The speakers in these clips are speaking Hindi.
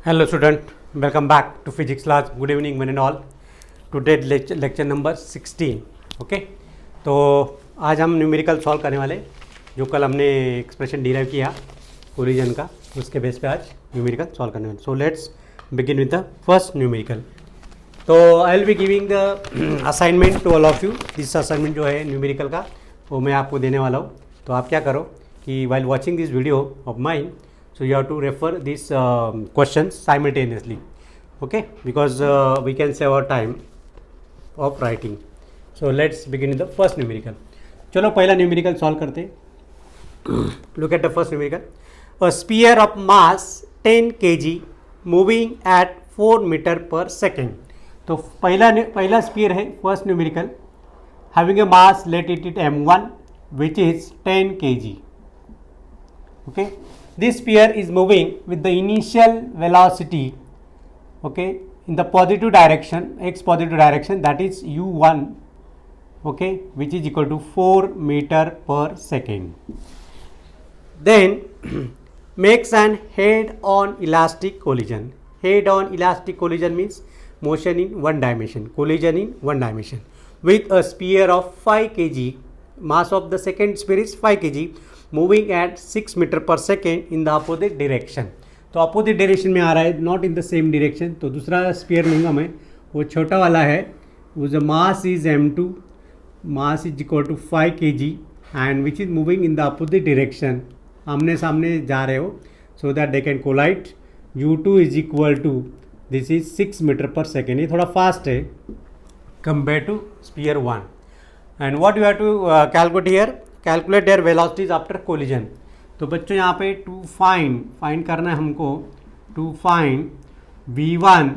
Hello student, welcome back to physics class. Good evening one and all. Today lecture number 16. Okay तो आज हम न्यूमेरिकल सॉल्व करने वाले जो कल हमने एक्सप्रेशन डिराइव किया कोलिजन का, उसके बेस पे आज न्यूमेरिकल सॉल्व करने वाले. So let's begin with the first numerical. तो I will be giving the assignment to all of you. This assignment जो है न्यूमेरिकल का वो मैं आपको देने वाला हूँ. तो आप क्या करो कि while watching this video of mine, so you have to refer these questions simultaneously, okay, because we can save our time of writing. So let's begin with the first numerical. चलो पहला न्यूमेरिकल सॉल्व करते. Look at the first numerical. A sphere of mass 10 kg moving at 4 meter per second. तो पहला स्पीयर है first numerical, having a mass let it m1 which is 10 kg. Okay, this sphere is moving with the initial velocity, okay, in the positive direction, x positive direction, that is u1, okay, which is equal to 4 meter per second. Then makes an head on elastic collision. Head on elastic collision means motion in one dimension, collision in one dimension with a sphere of 5 kg. Mass of the second sphere is 5 kg moving at 6 metre per second in the opposite direction. तो अपोजिट डायरेक्शन में आ रहा है, not in the same direction. तो दूसरा स्पीयर लूँगा मैं, वो छोटा वाला है, वो जो mass is m2, mass is equal to 5 kg and which is moving in the opposite direction, आमने सामने जा रहे हो, so that they can collide. u2 is equal to this is 6 metre per second. ये थोड़ा फास्ट है compare to sphere 1. And what you have to calculate here, calculate their velocities after collision. तो बच्चों यहाँ पे टू फाइंड करना है हमको, to find v1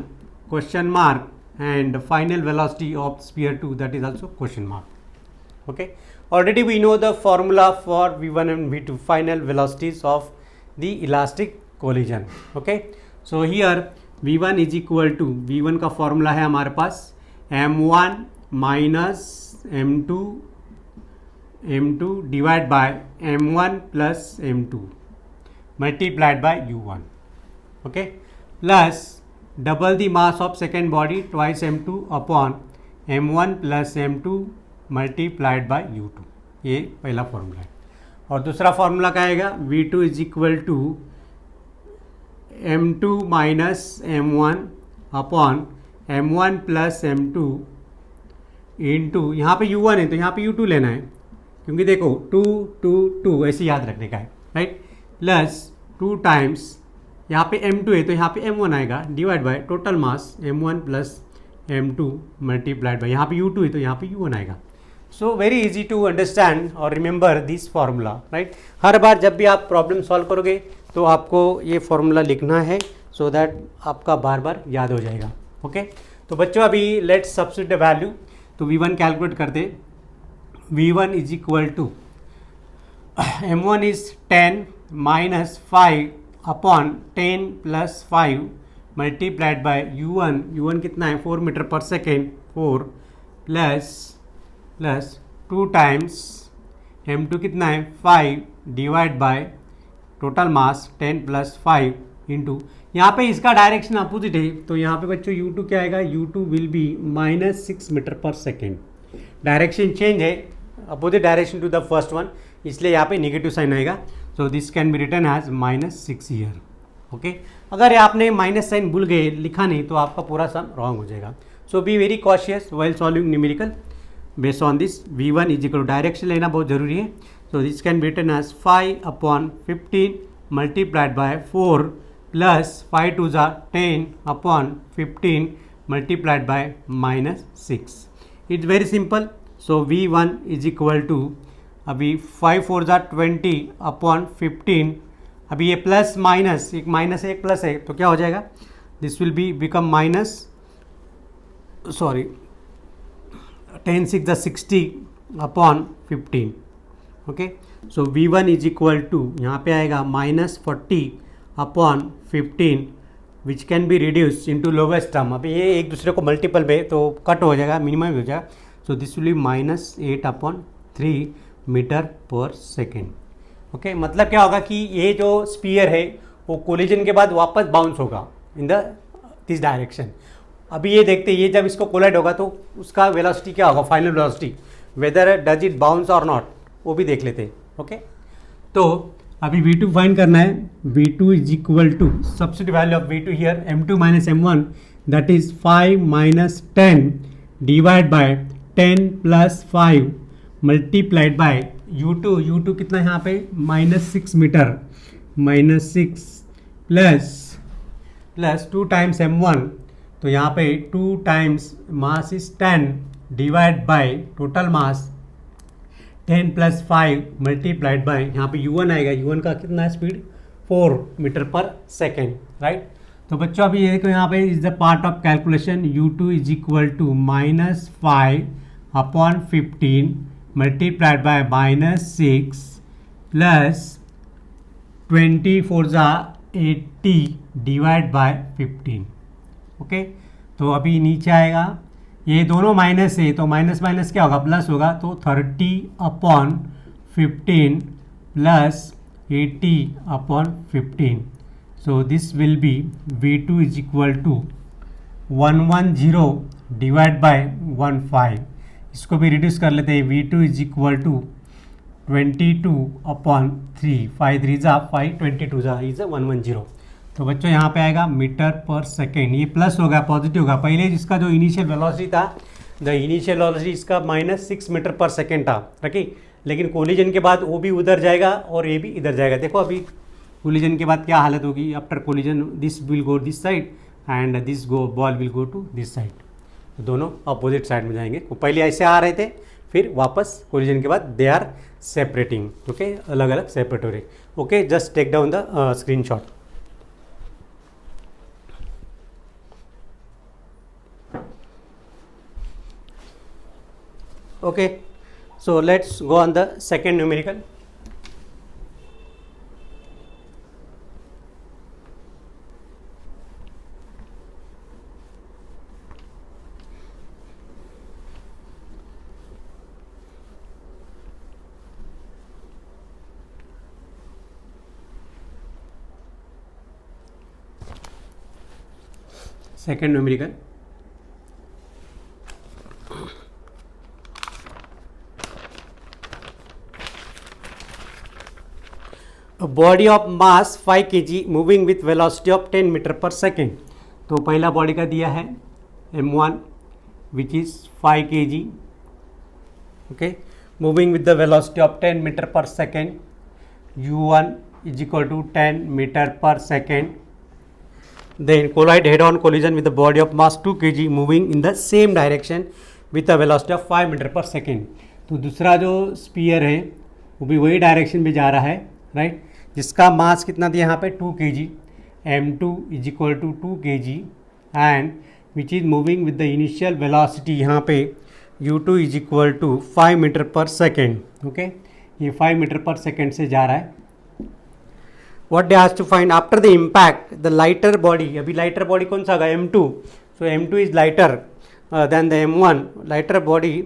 question mark and final velocity of sphere 2, that is also question mark. Okay, already we know the formula for v1 and v2, final velocities of the elastic collision. Okay, so here v1 is equal to, v1 का फॉर्मूला है हमारे पास m1 minus m2 divide by m1 plus m2 multiplied by u1, okay, plus double the mass of second body twice m2 upon m1 plus m2 multiplied by u2. ये पहला फॉर्मूला है. और दूसरा फॉर्मूला क्या आएगा, v2 is equal to m2 minus m1 upon m1 plus m2 into, यहाँ पे u1 है तो यहाँ पे u2 लेना है, क्योंकि देखो 2 2 2 ऐसे याद रखने का है, राइट. प्लस 2 टाइम्स यहाँ पे m2 है तो यहाँ पे m1 आएगा, divide by total mass m1 plus m2 multiplied by, यहाँ पे u2 है तो यहाँ पे u1 आएगा. So very easy to understand और रिमेंबर दिस फार्मूला, राइट. हर बार जब भी आप प्रॉब्लम सॉल्व करोगे तो आपको ये फार्मूला लिखना है, सो दैट आपका बार बार याद हो जाएगा. ओके, तो बच्चों अभी लेट्स सब्स्टिट्यूट वैल्यू. तो v1 कैलकुलेट करते. v1 is equal to m1 is 10 minus 5 upon 10 plus 5 multiplied by u1 कितना है 4 metre per second, 4 plus 2 times m2 कितना है 5 divide by total mass 10 plus 5 into, यहाँ पे इसका डायरेक्शन अपोजिट है तो यहाँ पे बच्चों u2 क्या आएगा, u2 will be minus 6 metre per second. Direction change है, opposite direction to the first one, इसलिए यहाँ पे नेगेटिव साइन आएगा. So this can be written as -6 here. ओके, अगर आपने माइनस साइन भूल गए, लिखा नहीं, तो आपका पूरा सम रॉन्ग हो जाएगा. So be very cautious while solving numerical based on this. v1 is equal to, direction लेना बहुत जरूरी है. So this can be written as 5 upon 15 multiplied by 4 plus 5 two ज़ा 10 upon 15 multiplied by -6. It's very simple. So v1 is equal to, अभी 5 4 ज़ा 20 अपॉन 15, अभी ये प्लस माइनस, एक माइनस है एक प्लस है, तो क्या हो जाएगा, this will be become minus, sorry 10 6 ज़ा 60 upon 15. Okay, so v1 is equal to, यहाँ पे आएगा -40 upon 15 which can be reduce into lowest term. अभी ये एक दूसरे को मल्टीपल में तो कट हो जाएगा, मिनिमम हो जाएगा. So this will be -8 upon 3 metre per second. Okay, मतलब क्या होगा कि ये जो स्पीयर है वो कोलिजन के बाद वापस बाउंस होगा, इन द दिस डायरेक्शन। अभी ये देखते हैं, ये जब इसको कोलाइड होगा तो उसका वेलोसिटी क्या होगा, final velocity, whether does it bounce or not, वो भी देख लेते हैं। ओके, तो अभी V2 फाइंड करना है। V2 is equal to substitute value of V2 here M2 minus M1 that is 5 minus 10 divide by 10 plus 5 multiplied by U2 कितना है यहाँ पे -6 मीटर, -6 प्लस 2 टाइम्स M1, तो यहाँ पे 2 times mass is 10 divide by total mass 10 plus 5 multiplied by यहाँ पे U1 आएगा। U1 का कितना है speed, 4 metre per second, right. तो बच्चों अभी ये देखो यहाँ पे is the part of calculation. U2 is equal to -5 upon 15 multiplied by -6 plus 24 जा 80 डिवाइड बाय 15। ओके, तो अभी नीचे आएगा, ये दोनों माइनस है तो माइनस माइनस क्या होगा, प्लस होगा, तो 30 upon 15 plus 80 upon 15। So this will be V2 is equal to 110 divide by 15। इसको भी रिड्यूस कर लेते हैं। V2 is equal to 22 upon 3, 5 3 जा 5, 22 जा इज 110। तो बच्चों यहाँ पे आएगा मीटर पर सेकेंड, ये प्लस होगा, पॉजिटिव होगा। पहले जिसका जो इनिशियल वेलोसिटी था, द इनिशियल वेलोसिटी इसका -6 मीटर पर सेकेंड था, रखी, लेकिन कोलिजन के बाद वो भी उधर जाएगा और ये भी इधर जाएगा। देखो अभी कोलिजन के बाद क्या हालत होगी, after collision this will go this side and this ball will go to this side, तो दोनों अपोजिट साइड में जाएंगे। वो पहले ऐसे आ रहे थे, फिर वापस कोलिजन के बाद दे आर सेपरेटिंग। ओके, अलग अलग सेपरेट हो रहे। Okay, just take down the screenshot. Okay, so let's go on the second numerical. Second numerical. A body of mass 5 kg moving with velocity of 10 metre per second. तो पहला बॉडी का दिया है M1 which is 5 kg, okay, moving with the velocity of 10 metre per second. U1 is equal to 10 metre per second. Then collide head on collision with the body of mass 2 kg moving in the same direction with the velocity of 5 metre per second. तो दूसरा जो स्पीयर है वो भी वही डायरेक्शन में जा रहा है, राइट, जिसका मास कितना दिया यहाँ पे 2 kg, M2 is equal to 2 kg and which is moving with the initial velocity यहाँ पे U2 is equal to 5 metre per second. Okay, ये 5 मीटर पर सेकेंड से जा रहा है। What they has to find after the impact the lighter body. अभी लाइटर बॉडी कौन सा होगा, M2। So M2 is lighter than the M1। Lighter body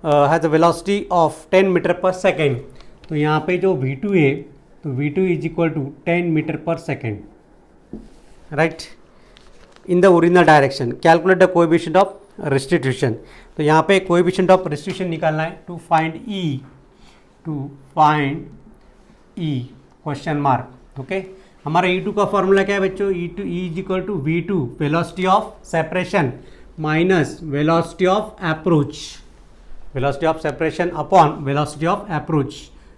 has a velocity of 10 metre per second. तो यहाँ पे जो V2 है, तो V2 is equal to 10 metre per second, right, in the original direction. Calculate the coefficient of restitution. तो यहाँ पे कोएफिशिएंट ऑफ रेस्टिट्यूशन निकालना है to find E question mark. Okay, हमारा E2 का फॉर्मूला क्या है बच्चों, E2 is equal to V2 velocity of separation minus velocity of approach, velocity of separation upon velocity of approach.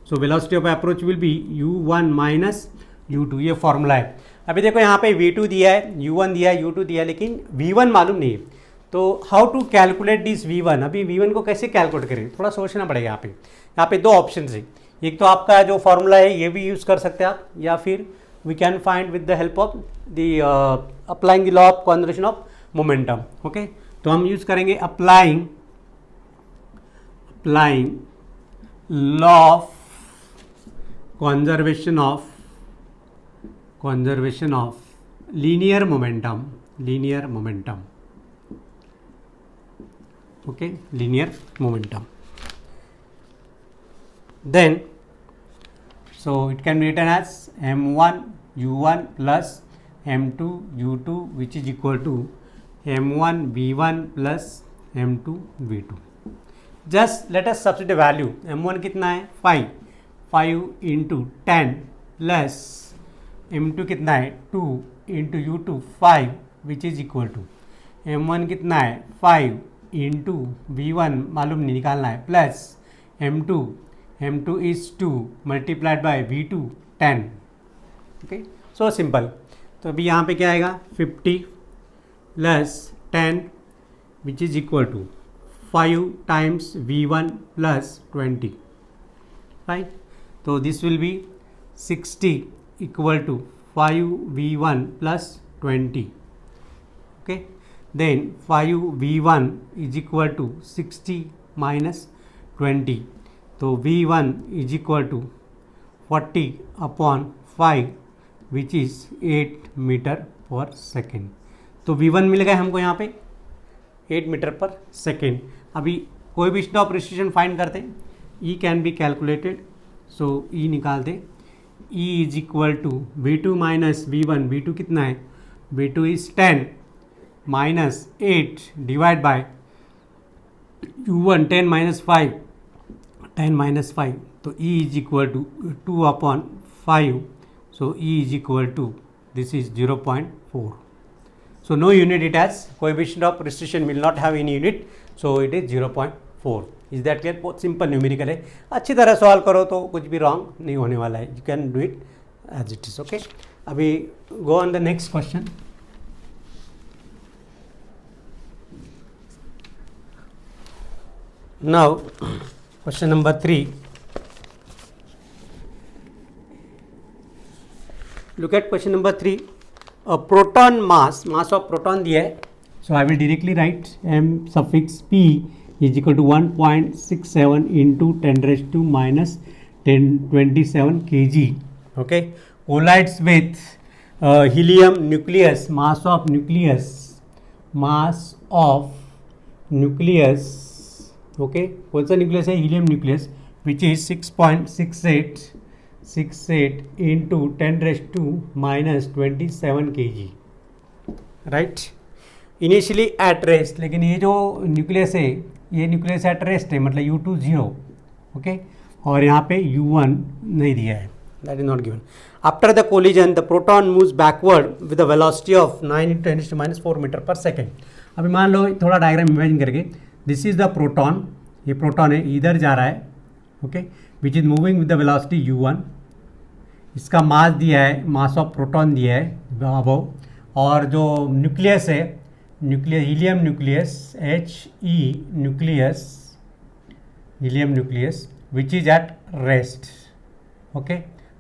So velocity of approach will be U1 minus U2, ये फॉर्मूला है। अभी देखो यहाँ पे V2 दिया है, U1 दिया है, U2 दिया है, लेकिन V1 मालूम नहीं है। तो how to calculate this V1। अभी V1 को कैसे कैलकुलेट करें, थोड़ा सोचना पड़ेगा। यहाँ पे दो ऑप्शन है, एक तो आपका जो फॉर्मूला है ये भी यूज़ कर सकते हैं आप, या फिर we can find with the help of the applying the law of conservation of momentum. Okay, तो हम यूज़ करेंगे applying law of conservation of linear momentum, okay, linear momentum. Then so it can be written as M1 U1 plus m2 u2 which is equal to m1 v1 plus m2 v2. Just let us substitute value. m1 कितना है 5 इंटू 10 प्लस m2 कितना है 2 into u2 5 which is equal to m1 कितना है 5 इंटू v1 मालूम नहीं निकालना है plus m2 is 2 multiplied by v2 10. Okay, so simple. तो अभी यहाँ पे क्या आएगा 50 plus 10 which is equal to 5 times v1 plus 20. Right, तो this will be 60 equal to 5v1 plus 20. Okay, then 5v1 is equal to 60 minus 20. तो v1 is equal to 40 upon 5 which is 8 metre per second. तो v1 मिल गया हमको यहाँ पे 8 मीटर पर सेकेंड. अभी कोई भी स्टॉप रेस्ट्रिक्शन फाइंड करते हैं. E can be calculated. So E निकालते. E is equal to v2 minus v1. v2 कितना है v2 is 10 minus 8 divide by u1 10 minus 5 10 minus 5. तो E is equal to 2 upon 5. So E is equal to this is 0.4. So no unit it has. Coefficient of restriction will not have any unit. So it is 0.4. Is that clear? बहुत सिंपल न्यूमेरिकल है. अच्छी तरह सॉल्व करो तो कुछ भी रॉन्ग नहीं होने वाला है. You can do it as it is. Okay, अभी go on the next question. Now, question number 3. Look at question number 3. A proton mass of proton दिया है. So I will directly write m suffix p is equal to 1.67 into 10 raised to minus 1027 kg. Okay, collides with helium nucleus. Mass of nucleus. Okay, कौन सा न्यूक्लियस है? Helium nucleus which is 6.68 into 10 raise to minus 27 kg. Right, initially at rest. लेकिन ये जो न्यूक्लियस है ये न्यूक्लियस एट रेस्ट है, मतलब u2 0. ओके, और यहाँ पे u1 नहीं दिया है, that is not given. After the collision the proton moves backward with the velocity of 9 into 10 to minus 4 metre per second. अभी मान लो थोड़ा डायग्राम इमेजिन करके. This is the proton. ये प्रोटॉन है, इधर जा रहा है. Okay, which is moving with the velocity u1. इसका मास दिया है, मास ऑफ प्रोटॉन दिया है अबव. और जो न्यूक्लियस है, helium nucleus helium nucleus which is at rest. Okay,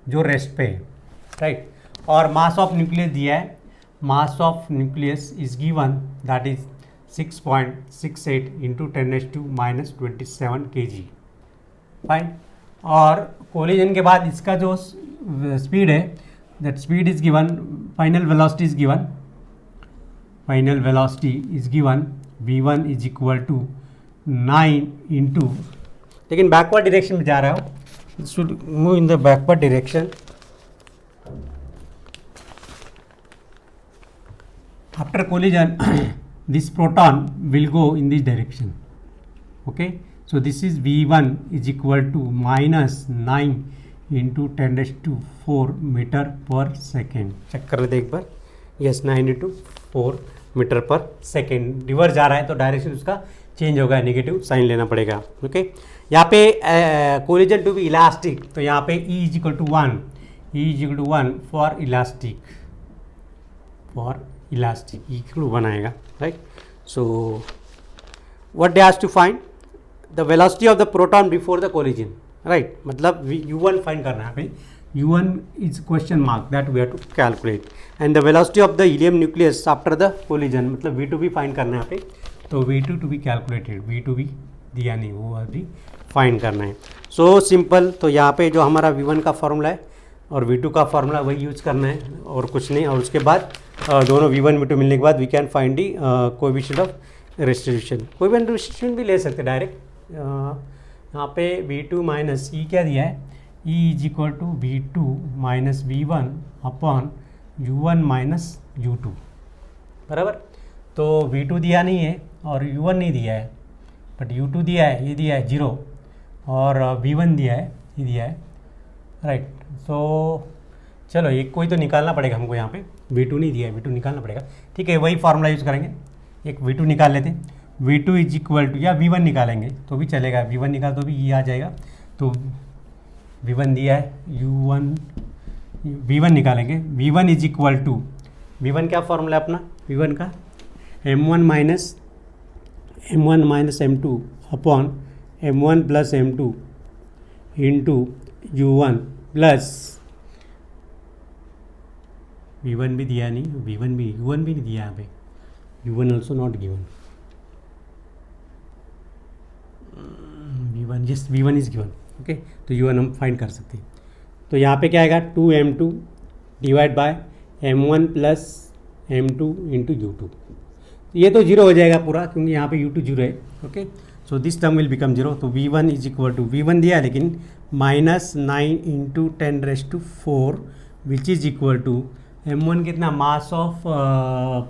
जो रेस्ट पे है. राइट, और मास ऑफ न्यूक्लियस दिया है. Mass of nucleus is given that is 6.68 into 10 raise to minus 27 kg. Fine. और कोलिजन के बाद इसका जो स्पीड है, that speed is given, final velocity is given v1 is equal to 9 into, लेकिन बैकवर्ड डायरेक्शन में जा रहा हो, should move in the backward direction. After collision this proton will go in this direction. Okay, so this is v1 is equal to minus 9 into 10 raised to 4 metre per second. Check कर लेते एक बार. Yes, 9 into 4 metre per second. Reverse जा रहा है तो डायरेक्शन उसका चेंज होगा, नेगेटिव साइन लेना पड़ेगा. ओके, यहाँ पे कोलिजन टू बी इलास्टिक, तो यहाँ पे E is equal to 1 for elastic equal 1 आएगा. Right, so what they has to find the velocity of the proton before the collision. Right, मतलब u1 फाइंड करना है. u1 is question mark that we have to calculate, and the velocity of the helium nucleus after the collision, मतलब v2 भी फाइंड करना है यहाँ पे. तो v2 to be calculated, v2 भी दिया नहीं, वो अभी फाइंड करना है. सो सिंपल. तो यहाँ पे जो हमारा v1 का फॉर्मूला है और v2 का फॉर्मूला वही यूज करना है और कुछ नहीं. और उसके बाद दोनों v1 v2 मिलने के बाद we can find the coefficient of restitution. Coefficient restitution भी ले सकते डायरेक्ट. यहाँ पे v2 माइनस E क्या दिया है? E is equal to v2 minus v1 upon u1 minus u2, बराबर। तो v2 दिया नहीं है और u1 नहीं दिया है, बट u2 दिया है, ये दिया है 0, और v1 दिया है, ये दिया है, राइट। सो चलो एक कोई तो निकालना पड़ेगा हमको, यहाँ पे v2 नहीं दिया है, v2 निकालना पड़ेगा, ठीक है। वही फार्मूला यूज़ करेंगे, एक v2 निकाल लेते हैं। v2 इज इक्वल टू, या v1 निकालेंगे तो भी चलेगा, v1 निकाल तो भी ये आ जाएगा। तो v1 दिया है, v1 निकालेंगे, v1 is equal to, v1 क्या फार्मूला है अपना, v1 का m1 minus m2 upon m1 plus m2 into u1 plus v1 भी दिया नहीं, v1 भी, u1 भी नहीं दिया यहाँ पे, u1 also not given, v1, just v1 is given, okay. तो u1 हम फाइंड कर सकते हैं। तो यहाँ पे क्या आएगा, 2m2 divide by m1 plus m2 into u2। ये तो जीरो हो जाएगा पूरा, क्योंकि यहाँ पे u2 जीरो है, okay. So this term will become zero. तो v1 is equal to, v1 दिया लेकिन -9 into 10⁴ which is equal to m1 कितना, mass of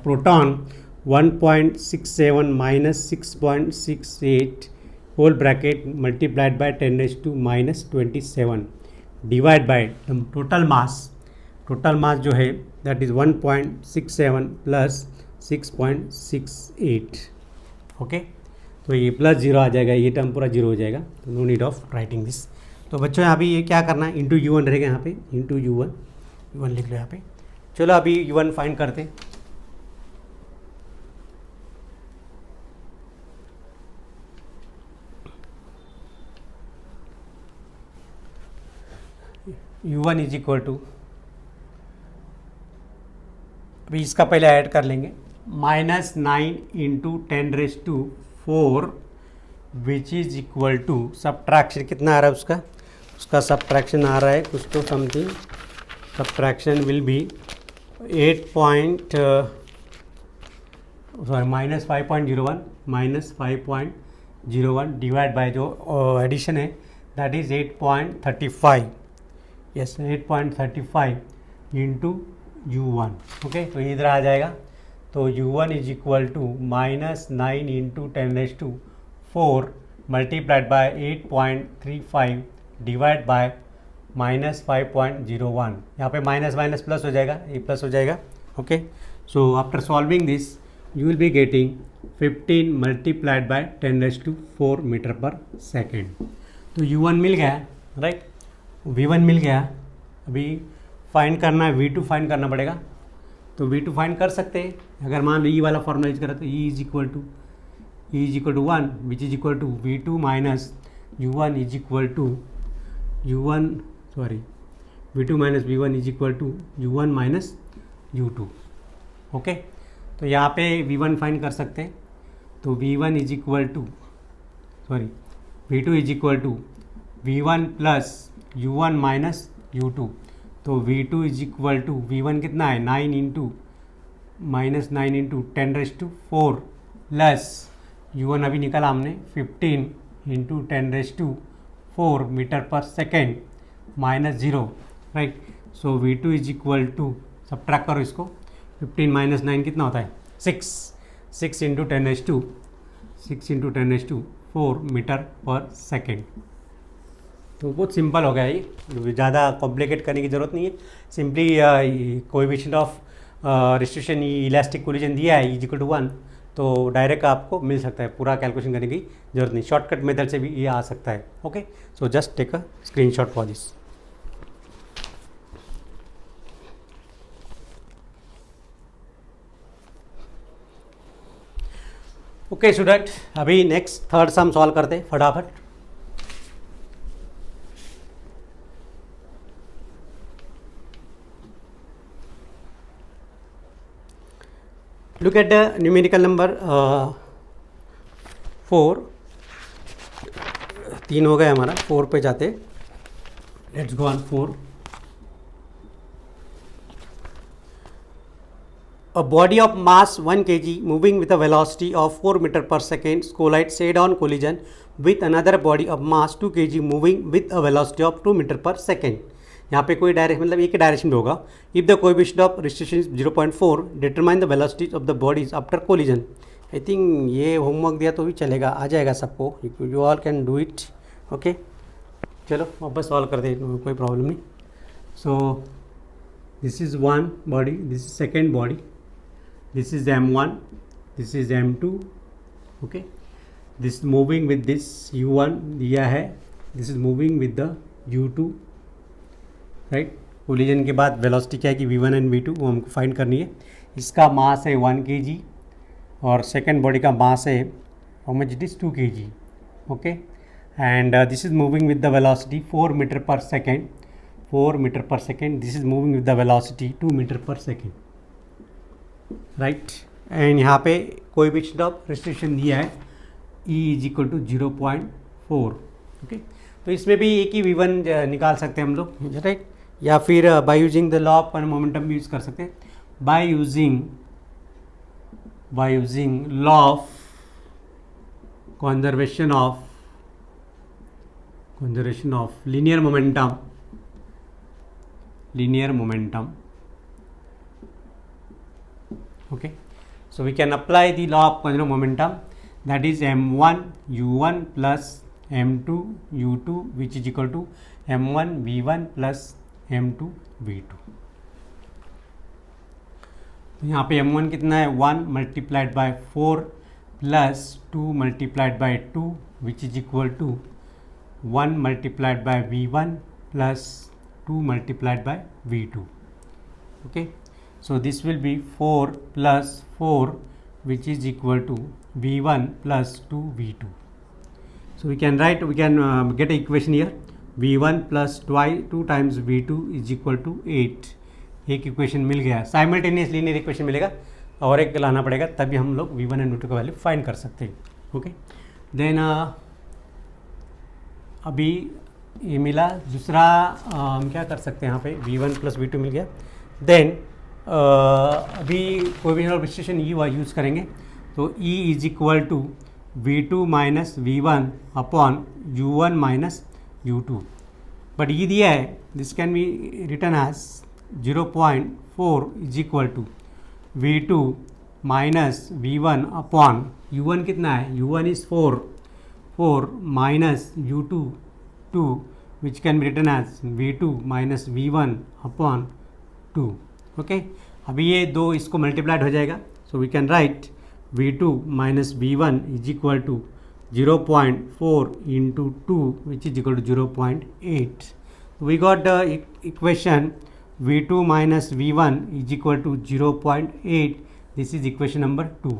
proton 1.67 minus 6.68 whole bracket multiplied by 10⁻⁻27 divide by total mass जो है दैट इज़ 1.67 प्लस 6.68, ओके। तो ये प्लस जीरो आ जाएगा, ये टर्म पूरा जीरो हो जाएगा, तो no need of writing this. तो बच्चों यहाँ भी ये क्या करना है, इंटू u1 रहेगा यहाँ पे, इंटू u1 लिख लो यहाँ पे। चलो अभी u1 फाइंड करते हैं। u1 इज इक्वल टू, अभी इसका पहले ऐड कर लेंगे, -9 into 10⁴ which is equal to, subtraction कितना आ रहा है उसका सब्ट्रैक्शन आ रहा है कुछ तो something, subtraction will be -5.01 divide by जो एडिशन है that is 8.35, yes 8.35 into u1, okay. तो इधर आ जाएगा। तो u1 is equal to -9 into 10⁴ multiplied by 8.35 divide by -5.01, यहाँ पे माइनस माइनस प्लस हो जाएगा, ये प्लस हो जाएगा, okay. So after solving this you will be getting 15 multiplied by 10⁴ meter per second. तो u1 मिल गया, राइट, v1 मिल गया। अभी फाइंड करना है, v2 फाइंड करना पड़ेगा। तो v2 फाइंड कर सकते हैं, अगर मान लो ई वाला फॉर्मूला यूज करें तो e is equal to 1 which is equal to v2 minus u1 is equal to v2 minus v1 is equal to u1 minus u2, okay. तो यहाँ पे v1 फाइंड कर सकते हैं। तो v1 is equal to v2 is equal to v1 plus u1 minus u2। तो v2 is equal to, v1 कितना है, 9 इंटू -9 इंटू 10⁴ प्लस u1 अभी निकाला हमने 15 into 10⁴ meter per second -0, right. So v2 is equal to, subtract करो इसको, 15 माइनस 9 कितना होता है, 6 इंटू 10⁴ मीटर पर सेकेंड। तो बहुत सिंपल हो गया ये, ज़्यादा कॉम्प्लिकेट करने की ज़रूरत नहीं है। Simply coefficient of restriction elastic collision दिया है इज इक्वल टू 1, तो डायरेक्ट आपको मिल सकता है, पूरा कैलकुलेशन करने की ज़रूरत नहीं, शॉर्टकट मेथड से भी ये आ सकता है, okay. So just take a screenshot for this. Okay student, अभी नेक्स्ट थर्ड सम सॉल्व करते हैं फटाफट। Look at the numerical number 4, 3 हो गया हमारा, 4 पे जाते, let's go on 4। A body of mass 1 kg moving with a velocity of 4 meter per second collides head-on collision with another body of mass 2 kg moving with a velocity of 2 meter per second. यहाँ पे कोई डायरेक्शन मतलब एक ही डायरेक्शन में होगा. If the coefficient of restriction is 0.4 determine the velocities of the bodies after collision. I think ये होमवर्क दिया तो भी चलेगा, आ जाएगा सबको, you all can do it. Okay, चलो वापस सॉल्व कर दे, कोई प्रॉब्लम नहीं. So this is one body, this is second body, this is M1, this is M2. Okay, this moving with this U1 दिया है, this is moving with the U2. Right, collision के बाद वेलोसिटी क्या है कि V1 एंड V2 वो हमको फाइंड करनी है. इसका मास है 1 kg और सेकेंड बॉडी का मास है how much it is 2 kg. Okay, and this is moving with the velocity 4 metre per second, 4 metre per second. This is moving with the velocity 2 meter per second. Right, and यहाँ पे कोएफिशिएंट ऑफ रिस्ट्रिक्शन दिया है E is equal to 0.4. Okay, तो इसमें भी एक ही V1 निकाल सकते हैं हम लोग. राइट, या फिर by using the law of momentum भी यूज़ कर सकते हैं. By using law of conservation of linear momentum. Okay, so we can apply the law of conservation of momentum, that is M1 U1 plus M2 U2 which is equal to M1 V1 plus M2 V2. तो यहाँ पे M1 कितना है 1 multiplied by 4 plus 2 multiplied by 2 which is equal to 1 multiplied by V1 plus 2 multiplied by V2. Okay, so this will be 4 plus 4 which is equal to V1 plus 2 V2. So we can get an equation here. V1 plus 2 times V2 is equal to 8. एक इक्वेशन मिल गया, साइमल्टेनियस लीनियर इक्वेशन मिलेगा और एक लाना पड़ेगा, तभी हम लोग V1 एंड V2 का वैल्यू फाइंड कर सकते हैं. ओके, देन अभी ये मिला. दूसरा हम क्या कर सकते हैं, यहाँ पे V1 प्लस V2 मिल गया. देन अभी coefficient of restriction E use करेंगे, तो E is equal to V2 minus V1 upon U1 minus U2. But ये दिया है, this can be written as 0.4 is equal to V2 minus V1 upon U1 कितना है, U1 is 4 minus U2 2 which can be written as V2 minus V1 upon 2. Okay, अभी ये दो इसको मल्टीप्लाइड हो जाएगा, so we can right V2 minus V1 is equal to 0.4 into 2 which is equal to 0.8. We got the equation V2 minus V1 is equal to 0.8. This is equation number 2.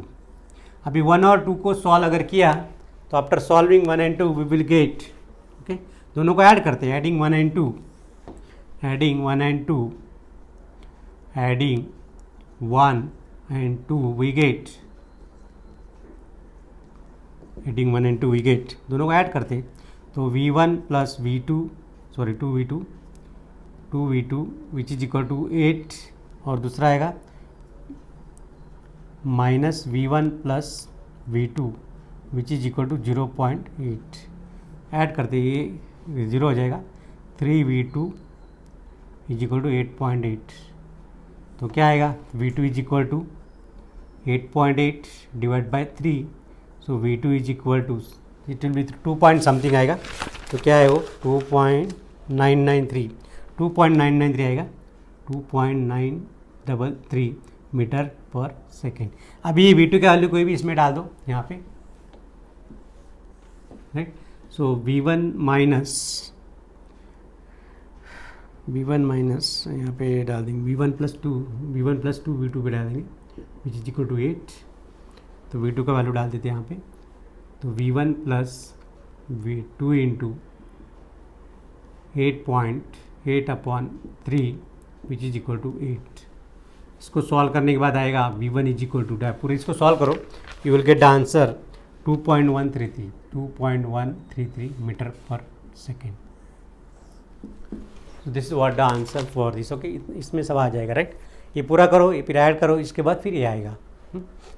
अभी 1 और 2 को सॉल्व अगर किया तो after solving 1 and 2 we will get. Okay, दोनों को ऐड करते हैं, adding 1 and 2, adding 1 and 2, adding 1 and 2 we get, adding 1 and 2 we get. दोनों को ऐड करते हैं तो V1 plus V2 2V2 which is equal to 8 और दूसरा आएगा minus V1 plus V2 which is equal to 0.8. Add करते ये 0 हो जाएगा. 3V2 is equal to 8.8. तो क्या आएगा, V2 is equal to 8.8 divide by 3. So V2 is equal to it will be 2 point something आएगा. तो क्या है वो 2.993 आएगा, 2.933 मीटर पर सेकेंड. अभी V2 का वैल्यू कोई भी इसमें डाल दो यहाँ पे. राइट, सो V1 माइनस यहाँ पे डाल देंगे V1 प्लस 2 V2 पे डाल देंगे विच इज इक्वल टू 8. तो V2 का वैल्यू डाल देते हैं यहाँ पे. तो V1 plus V2 into 8.8 upon 3 which is equal to 8. इसको सॉल्व करने के बाद आएगा V1 इज इक्वल टू पूरे इसको सॉल्व करो, you will get the answer 2.133 metre per second. So this is what the answer for this. Okay, इसमें सब आ जाएगा. राइट, ये पूरा करो, ये फिर ऐड करो, इसके बाद फिर ये आएगा.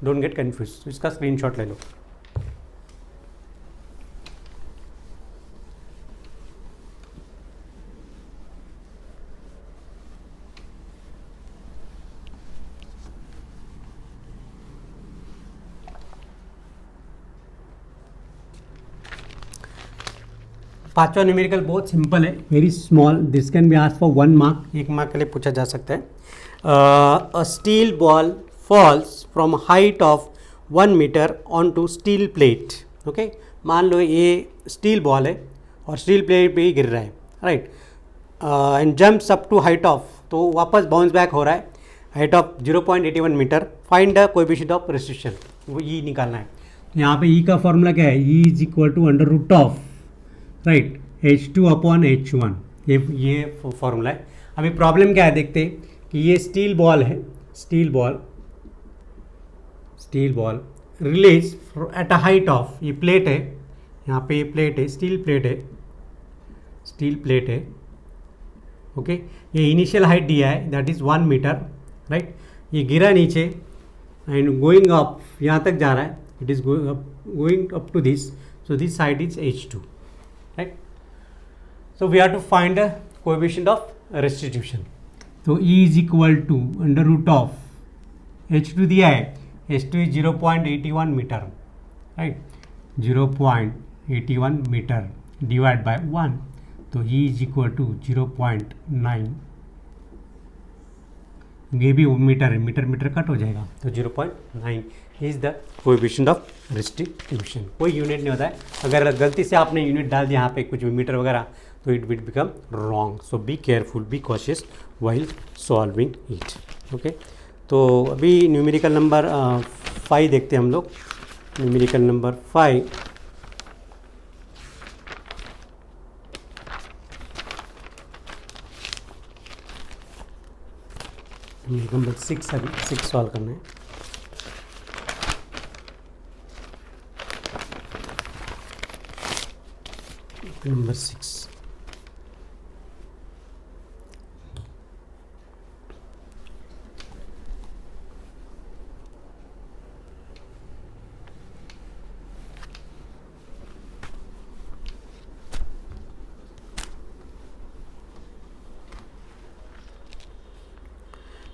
Don't get confuse. तो इसका स्क्रीनशॉट ले लो. पांचवा न्यूमेरिकल बहुत सिंपल है, very small, this can be asked for 1 mark, 1 mark के लिए पूछा जा सकता है. A steel ball falls from height of 1 metre on to steel plate. Okay, मान लो ये स्टील बॉल है और स्टील प्लेट पे ही गिर रहा है, right, and jumps up to height of, तो वापस बाउंस बैक हो रहा है height of 0.81 meter. Find the coefficient of restriction, वो ई निकालना है. यहाँ पे ई का फॉर्मूला क्या है, E is equal to under root of, right, H2 upon H1, ये फॉर्मूला है. अभी प्रॉब्लम क्या है देखते हैं कि ये स्टील बॉल है, steel ball release at a height of, ये प्लेट है, यहाँ पे ये प्लेट है, स्टील प्लेट है. ओके, ये इनिशियल हाइट दिया है दैट इज़ 1 मीटर, राइट. ये गिरा नीचे एंड गोइंग अप, यहाँ तक जा रहा है, it is going up to this, so this side is H2, right. So we have to find the coefficient of restitution. तो E is equal to under root of H2 दिया है, H2 is 0.81 meter, right, 0.81 meter divide by 1, तो E इज इक्वल टू 0.9, ये भी मीटर है, मीटर कट हो जाएगा, तो 0.9 is the coefficient of restitution. कोई यूनिट नहीं होता है, अगर गलती से आपने यूनिट डाल दिया यहाँ पे कुछ भी मीटर वगैरह, तो it will become wrong. So be careful, be cautious while solving it. Okay, तो अभी न्यूमेरिकल नंबर 5 देखते हैं हम लोग. न्यूमेरिकल नंबर 5, नंबर 6, अभी 6 सॉल्व करना है. Number 6,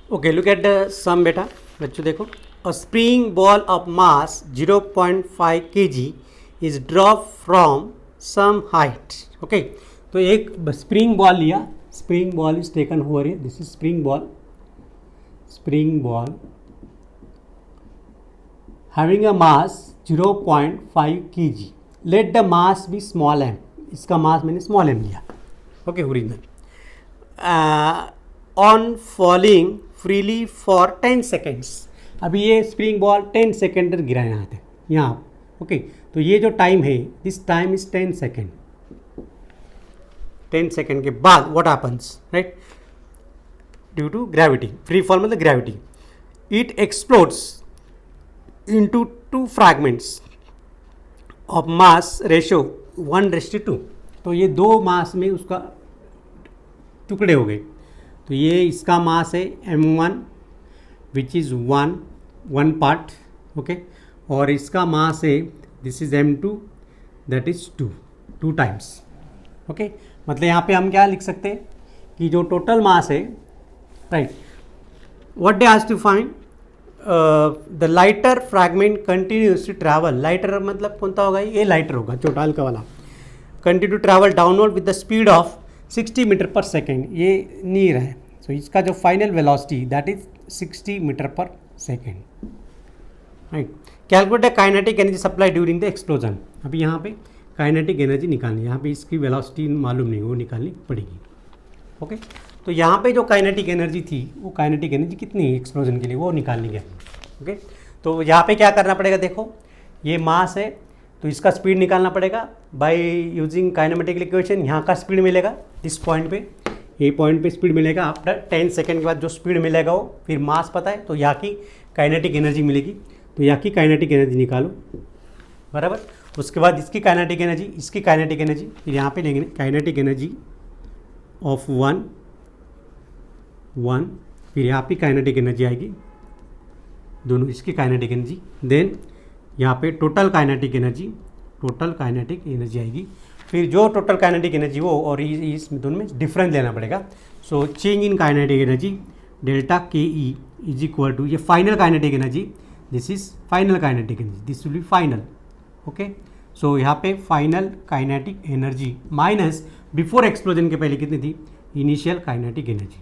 okay, look at the sum बेटा. बच्चों देखो, a spring ball of mass 0.5 kg is drop from some height. Okay, तो एक स्प्रिंग बॉल लिया, spring ball is taken over here, this is spring ball having a mass 0.5 kg. Let the mass be small m, इसका मास मैंने स्मॉल m लिया. Okay, original on falling freely for 10 seconds. अभी ये स्प्रिंग बॉल 10 सेकेंड गिरा है यहाँ पे, यहाँ. ओके, तो ये जो टाइम है, this time is 10 second. 10 second के बाद what happens, right, due to gravity, free fall मतलब gravity, it explodes into 2 fragments of mass ratio 1:2. तो ये 2 मास में उसका टुकड़े हो गए. तो ये इसका मास है m1 which is 1 part. Okay, और इसका मास है, this is m2 that is 2 times. Okay, मतलब यहाँ पे हम क्या लिख सकते हैं कि जो टोटल मास है, right, what they has to find, the lighter fragment continues to travel. Lighter मतलब कौन सा होगा, ये लाइटर होगा, छोटा हल्का वाला, continue to travel downward with the speed of 60 metre per second. ये नीर है, सो इसका जो final velocity that is 60 metre per second, right. Calculate kinetic energy supply during the explosion. अभी यहाँ पे काइनेटिक एनर्जी निकालनी है, यहाँ पे इसकी वेलोसिटी मालूम नहीं, वो निकालनी पड़ेगी. ओके, तो यहाँ पे जो काइनेटिक एनर्जी थी, वो काइनेटिक एनर्जी कितनी है एक्सप्लोजन के लिए, वो निकालनी है. ओके, तो यहाँ पे क्या करना पड़ेगा, देखो ये मास है, तो इसका स्पीड निकालना पड़ेगा बाय यूजिंग काइनेमेटिकल इक्वेशन. यहाँ का स्पीड मिलेगा इस पॉइंट पे, ये पॉइंट पे स्पीड मिलेगा. आफ्टर 10 सेकेंड के बाद जो स्पीड मिलेगा वो, फिर मास पता है, तो यहाँ की काइनेटिक एनर्जी मिलेगी. तो यहाँ की काइनेटिक एनर्जी निकालो, बराबर. उसके बाद इसकी काइनेटिक एनर्जी, इसकी काइनेटिक एनर्जी, फिर यहाँ पे लेंगे काइनेटिक एनर्जी ऑफ 1, फिर यहाँ पे काइनेटिक एनर्जी आएगी, दोनों इसकी काइनेटिक एनर्जी, देन यहाँ पे टोटल काइनेटिक एनर्जी आएगी. फिर जो टोटल काइनेटिक एनर्जी वो और इस दोनों में डिफरेंस लेना पड़ेगा. So change in kinetic energy delta K E is equal to, ये final kinetic energy, this is final kinetic energy, this will be final. Okay, so यहाँ पे final kinetic energy minus before explosion के पहले कितनी थी, initial kinetic energy,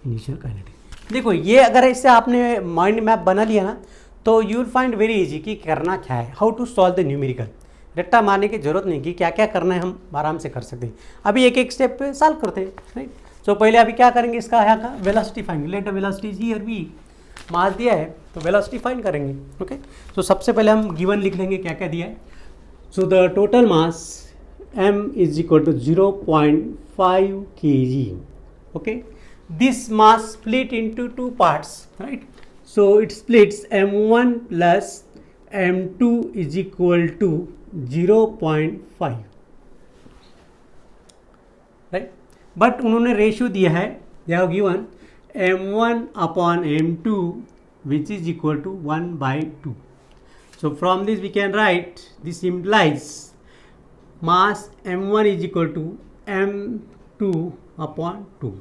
initial kinetic. देखो ये अगर इससे आपने माइंड मैप बना लिया ना तो you will find very easy कि करना क्या है, how to solve the numerical. रट्टा मारने की जरूरत नहीं कि क्या क्या करना है, हम आराम से कर सकते हैं। अभी एक एक स्टेप पे सॉल्व करते हैं, राइट। सो पहले अभी क्या करेंगे, इसका यहाँ का velocity find, let velocity is here V, mass दिया है तो वेलोसिटी फाइंड करेंगे, ओके। सो सबसे पहले हम गिवन लिख लेंगे क्या क्या दिया है। So the total mass m is equal to 0.5 kg, okay. This mass split into two parts, right. So it splits m1 plus m2 is equal to 0.5, right? But उन्होंने रेशियो दिया है, they have given m1 upon m2 which is equal to 1/2. So from this we can write, this implies mass m1 is equal to m2 upon 2,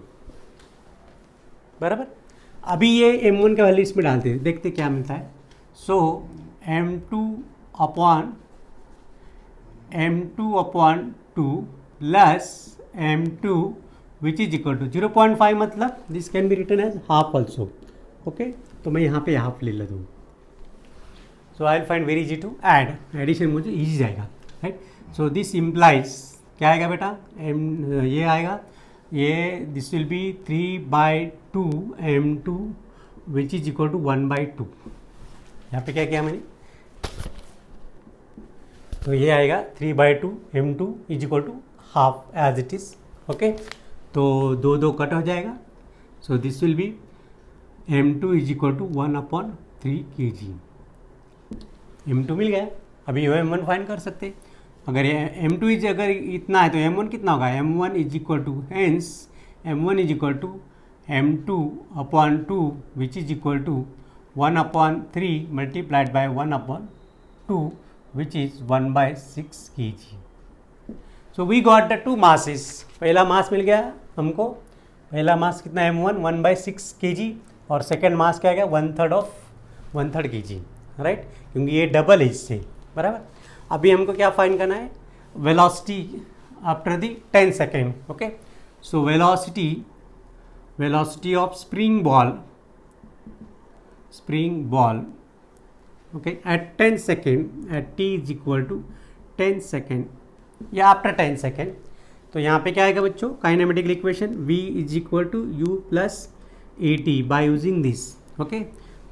बराबर। अभी ये m1 का वैल्यू इसमें डालते हैं, देखते क्या मिलता है। So m2 upon 2 plus m2 which is equal to 0.5, मतलब this can be written as half also, okay. तो मैं यहाँ पे हाफ ले लेता हूँ। So I will find very easy to add, addition मुझे इजी जाएगा, राइट। सो दिस इम्प्लाइज क्या आएगा बेटा, ये आएगा, ये this will be 3/2 m2 which is equal to 1/2। यहाँ पे क्या किया मैंने, तो ये आएगा 3/2 m2 is equal to half as it is, okay. तो 2 कट हो जाएगा। So this will be m2 is equal to 1/3 kg। m2 मिल गया। अभी m1 फाइंड कर सकते। अगर ये m2 इज अगर इतना है तो m1 कितना होगा, m1 is equal to, hence m1 is equal to m2 upon 2 which is equal to 1/3 multiplied by 1/2 which is 1/6 kg। So we got the 2 masses. पहला मास मिल गया हमको, पहला मास कितना है m1 1/6 kg, और सेकेंड मास क्या आ गया 1/3 kg, राइट, क्योंकि ये डबल है इससे, बराबर। अभी हमको क्या फाइंड करना है, velocity after the 10 second, okay. So velocity of spring ball, okay, at 10 second, at t is equal to 10 second या आफ्टर 10 सेकेंड। तो यहाँ पे क्या आएगा बच्चों, kinematical equation v is equal to u plus at by using this, okay.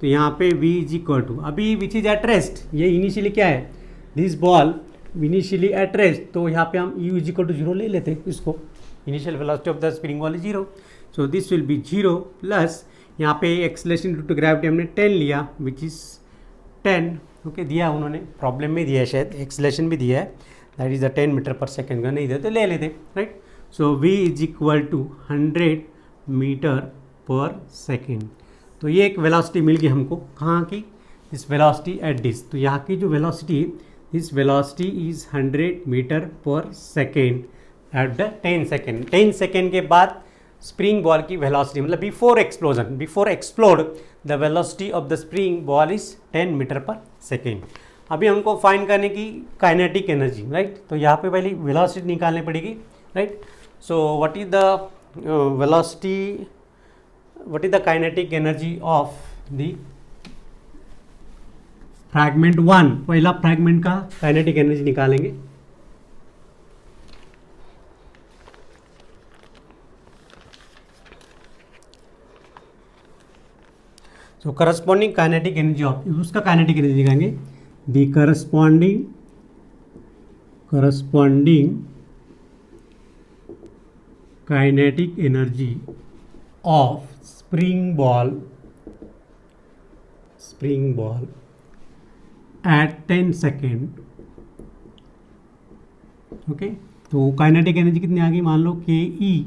तो यहाँ पे v इज इक्वल टू, अभी विच इज एट रेस्ट, ये इनिशियली क्या है, this ball initially at rest, तो यहाँ पे हम u इज इक्वल टू 0 ले लेते हैं इसको, initial velocity of the spring ball is 0। So this will B 0 plus यहाँ पे एक्सेलरेशन ड्यू टू ग्रेविटी हमने 10 लिया विच इज 10, ओके, दिया उन्होंने, प्रॉब्लम में दिया है शायद, एक्सेलरेशन भी दिया है, that is the 10 metre per second का, नहीं दिया तो ले लेते, right. So v is equal to 100 metre per second. तो ये एक वेलोसिटी मिल गई हमको, कहाँ की, इस वेलोसिटी एट दिस। तो यहाँ की जो वेलोसिटी है, this velocity is 100 metre per second at the 10 second. 10 second के बाद स्प्रिंग बॉल की वेलोसिटी, मतलब before explode the velocity of the spring ball is 10 metre per second. अभी हमको फाइंड करने की काइनेटिक एनर्जी, राइट। तो यहाँ पे पहले वेलोसिटी निकालनी पड़ेगी, right. So what is the velocity, what is the kinetic energy of the fragment 1, पहला फ्रैगमेंट का काइनेटिक एनर्जी निकालेंगे। So corresponding kinetic energy of, उसका काइनेटिक एनर्जी निकालेंगे, the corresponding kinetic energy of spring ball at 10 second, okay. तो काइनेटिक एनर्जी कितनी आ गई, मान लो K E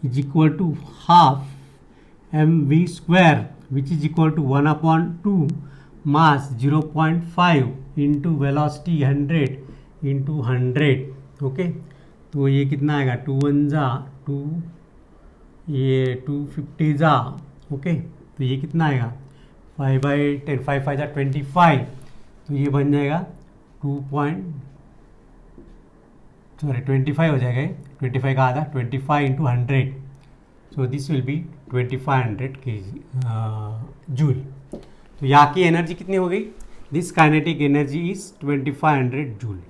is equal to half mv square which is equal to 1/2 mass 0.5 into velocity 100 into 100, okay. तो ये कितना आएगा, 2 1 जा 2, ये 250 जा, ओके। तो ये कितना आएगा 5/10, 5 5 जा 25, तो ये बन जाएगा 25 हो जाएगा, 25 का आधा, 25 into 100, so this will B 2500 kg joule. तो यहाँ की एनर्जी कितनी हो गई? This kinetic energy is 2500 joule.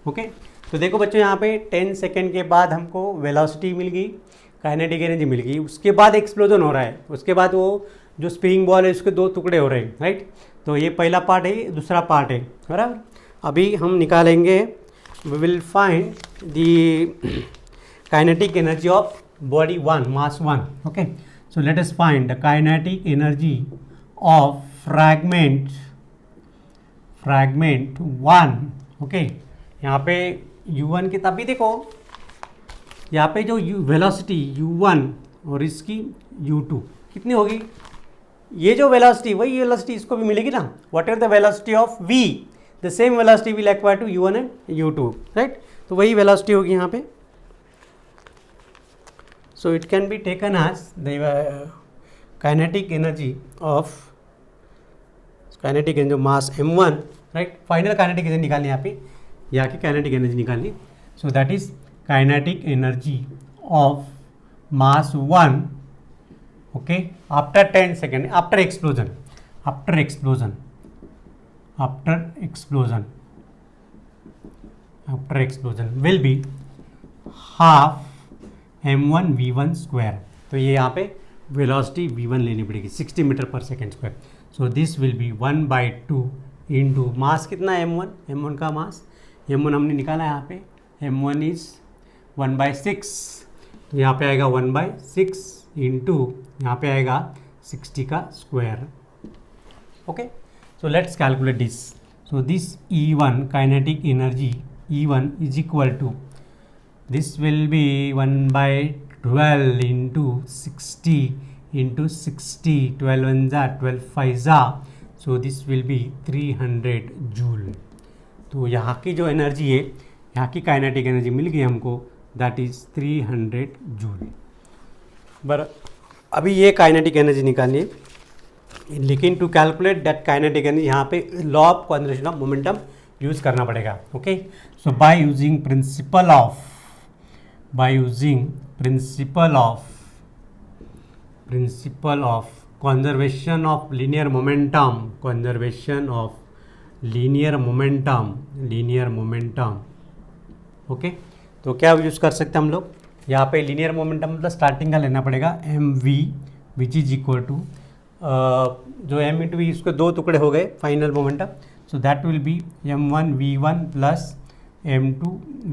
Okay, तो देखो बच्चों यहाँ पे 10 सेकेंड के बाद हमको वेलोसिटी मिल गई, काइनेटिक एनर्जी मिल गई, उसके बाद एक्सप्लोजन हो रहा है, उसके बाद वो जो स्प्रिंग बॉल है उसके 2 टुकड़े हो रहे हैं, राइट। तो ये पहला पार्ट है, दूसरा पार्ट है, बराबर। अभी हम निकालेंगे, we will find the kinetic energy of body 1, mass 1. Okay, so let us find the kinetic energy of fragment 1. Okay, यहाँ पे u1 की, तभी देखो यहाँ पे जो वेलोसिटी u1 और इसकी u2 कितनी होगी? ये जो वेलोसिटी, वही वेलोसिटी इसको भी मिलेगी ना। Whatever the velocity of v, the same velocity will acquire to u1 and u2, right. तो वही वेलोसिटी होगी यहाँ पे। So it can be taken as the kinetic energy of mass m1, right? Final kinetic energy निकालनी है यहाँ पे, यहाँ की kinetic energy निकालनी। So that is kinetic energy of mass 1, okay, after 10 seconds, after explosion will be half m1 v1 square. तो ये यहाँ पे वेलोसिटी v1 लेनी पड़ेगी, 60 metre per second square. So this will B 1/2 into mass कितना है m1 का मास, m1 हमने निकाला है यहाँ पे, m1 इज 1/6, तो यहाँ पे आएगा 1/6 इंटू यहाँ पे आएगा 60 का square. Okay, so let's calculate this. So this E1 kinetic energy E1 is equal to, this will be 1/12 into 60 into 60, 12 1 जा 12 5 जा, so this will be 300 joule. तो यहाँ की जो एनर्जी है, यहाँ की काइनेटिक एनर्जी मिल गई हमको, दैट इज 300 जूल। बर अभी ये काइनेटिक एनर्जी निकालनी है, लेकिन to calculate that kinetic energy यहाँ पे law of conservation of momentum use करना पड़ेगा। Okay, so by using principle of conservation of linear momentum, okay. तो क्या यूज़ कर सकते हैं हम लोग यहाँ पे? लीनियर मोमेंटम मतलब स्टार्टिंग का लेना पड़ेगा mv which is equal to, जो m इंटू वी, उसके 2 टुकड़े हो गए final momentum, so that will be m1 v1 plus m2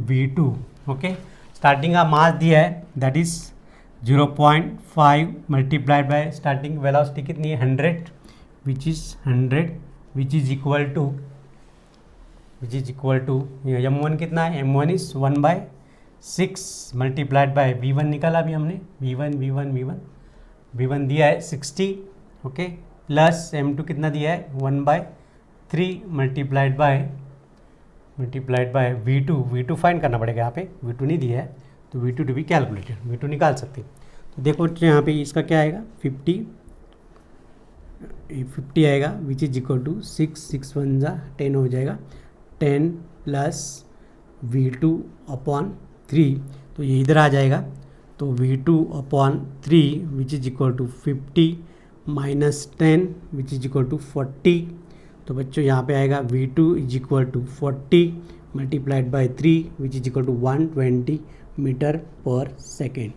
v2। Okay, starting का मास दिया है, that is 0.5 multiplied by starting velocity कितनी है 100, विच इज इक्वल टू m1 कितना है, m1 is 1/6 multiplied by v1 निकाला अभी हमने, v1 दिया है 60, ओके, प्लस m2 कितना दिया है 1/3 मल्टीप्लाइड बाय v2 फाइंड करना पड़ेगा यहाँ पे, v2 नहीं दिया है, तो v2 to be calculated, v2 निकाल सकते हैं। तो देखो यहाँ पे इसका क्या आएगा, 50 आएगा, विच इज इक्वल टू 6 1 जा 10 हो जाएगा, 10 प्लस v2/3, तो ये इधर आ जाएगा, तो v2/3 which is equal to 50 minus 10 which is equal to 40। तो बच्चों यहाँ पे आएगा v2 is equal to 40 multiplied by 3 which is equal to 120 metre per second.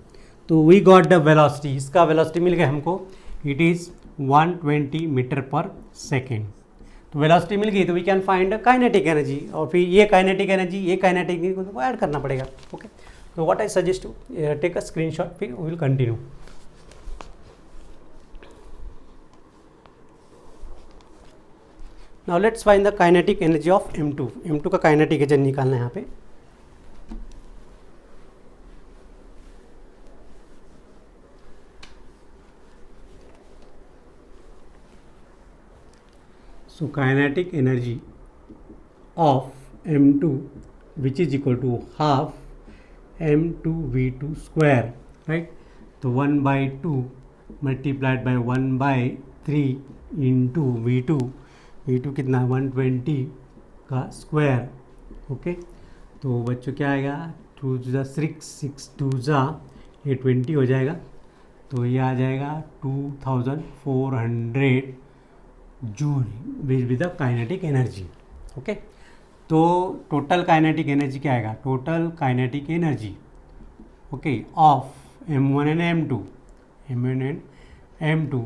तो वी गॉट द वेलोसिटी, इसका वेलोसिटी मिल गया हमको, it is 120 metre per second. तो वेलोसिटी मिल गई, तो we can find kinetic energy, और फिर ये काइनेटिक एनर्जी को ऐड करना पड़ेगा। ओके, तो what I suggest to take a screenshot, फिर we will continue. Now let's find the kinetic energy of m2 का काइनेटिक एनर्जी निकालना है यहाँ पे। So kinetic energy of m2 which is equal to half m2 v2 square, right? तो 1/2 multiplied by 1/3 into v2, E2 कितना 120 का स्क्वायर, ओके। तो बच्चों क्या आएगा, 2 × 6 2 ये 20 हो जाएगा, तो ये आ जाएगा 2400 joule with the kinetic energy, okay. तो टोटल काइनेटिक एनर्जी क्या आएगा, total kinetic energy, okay, of M1 and M2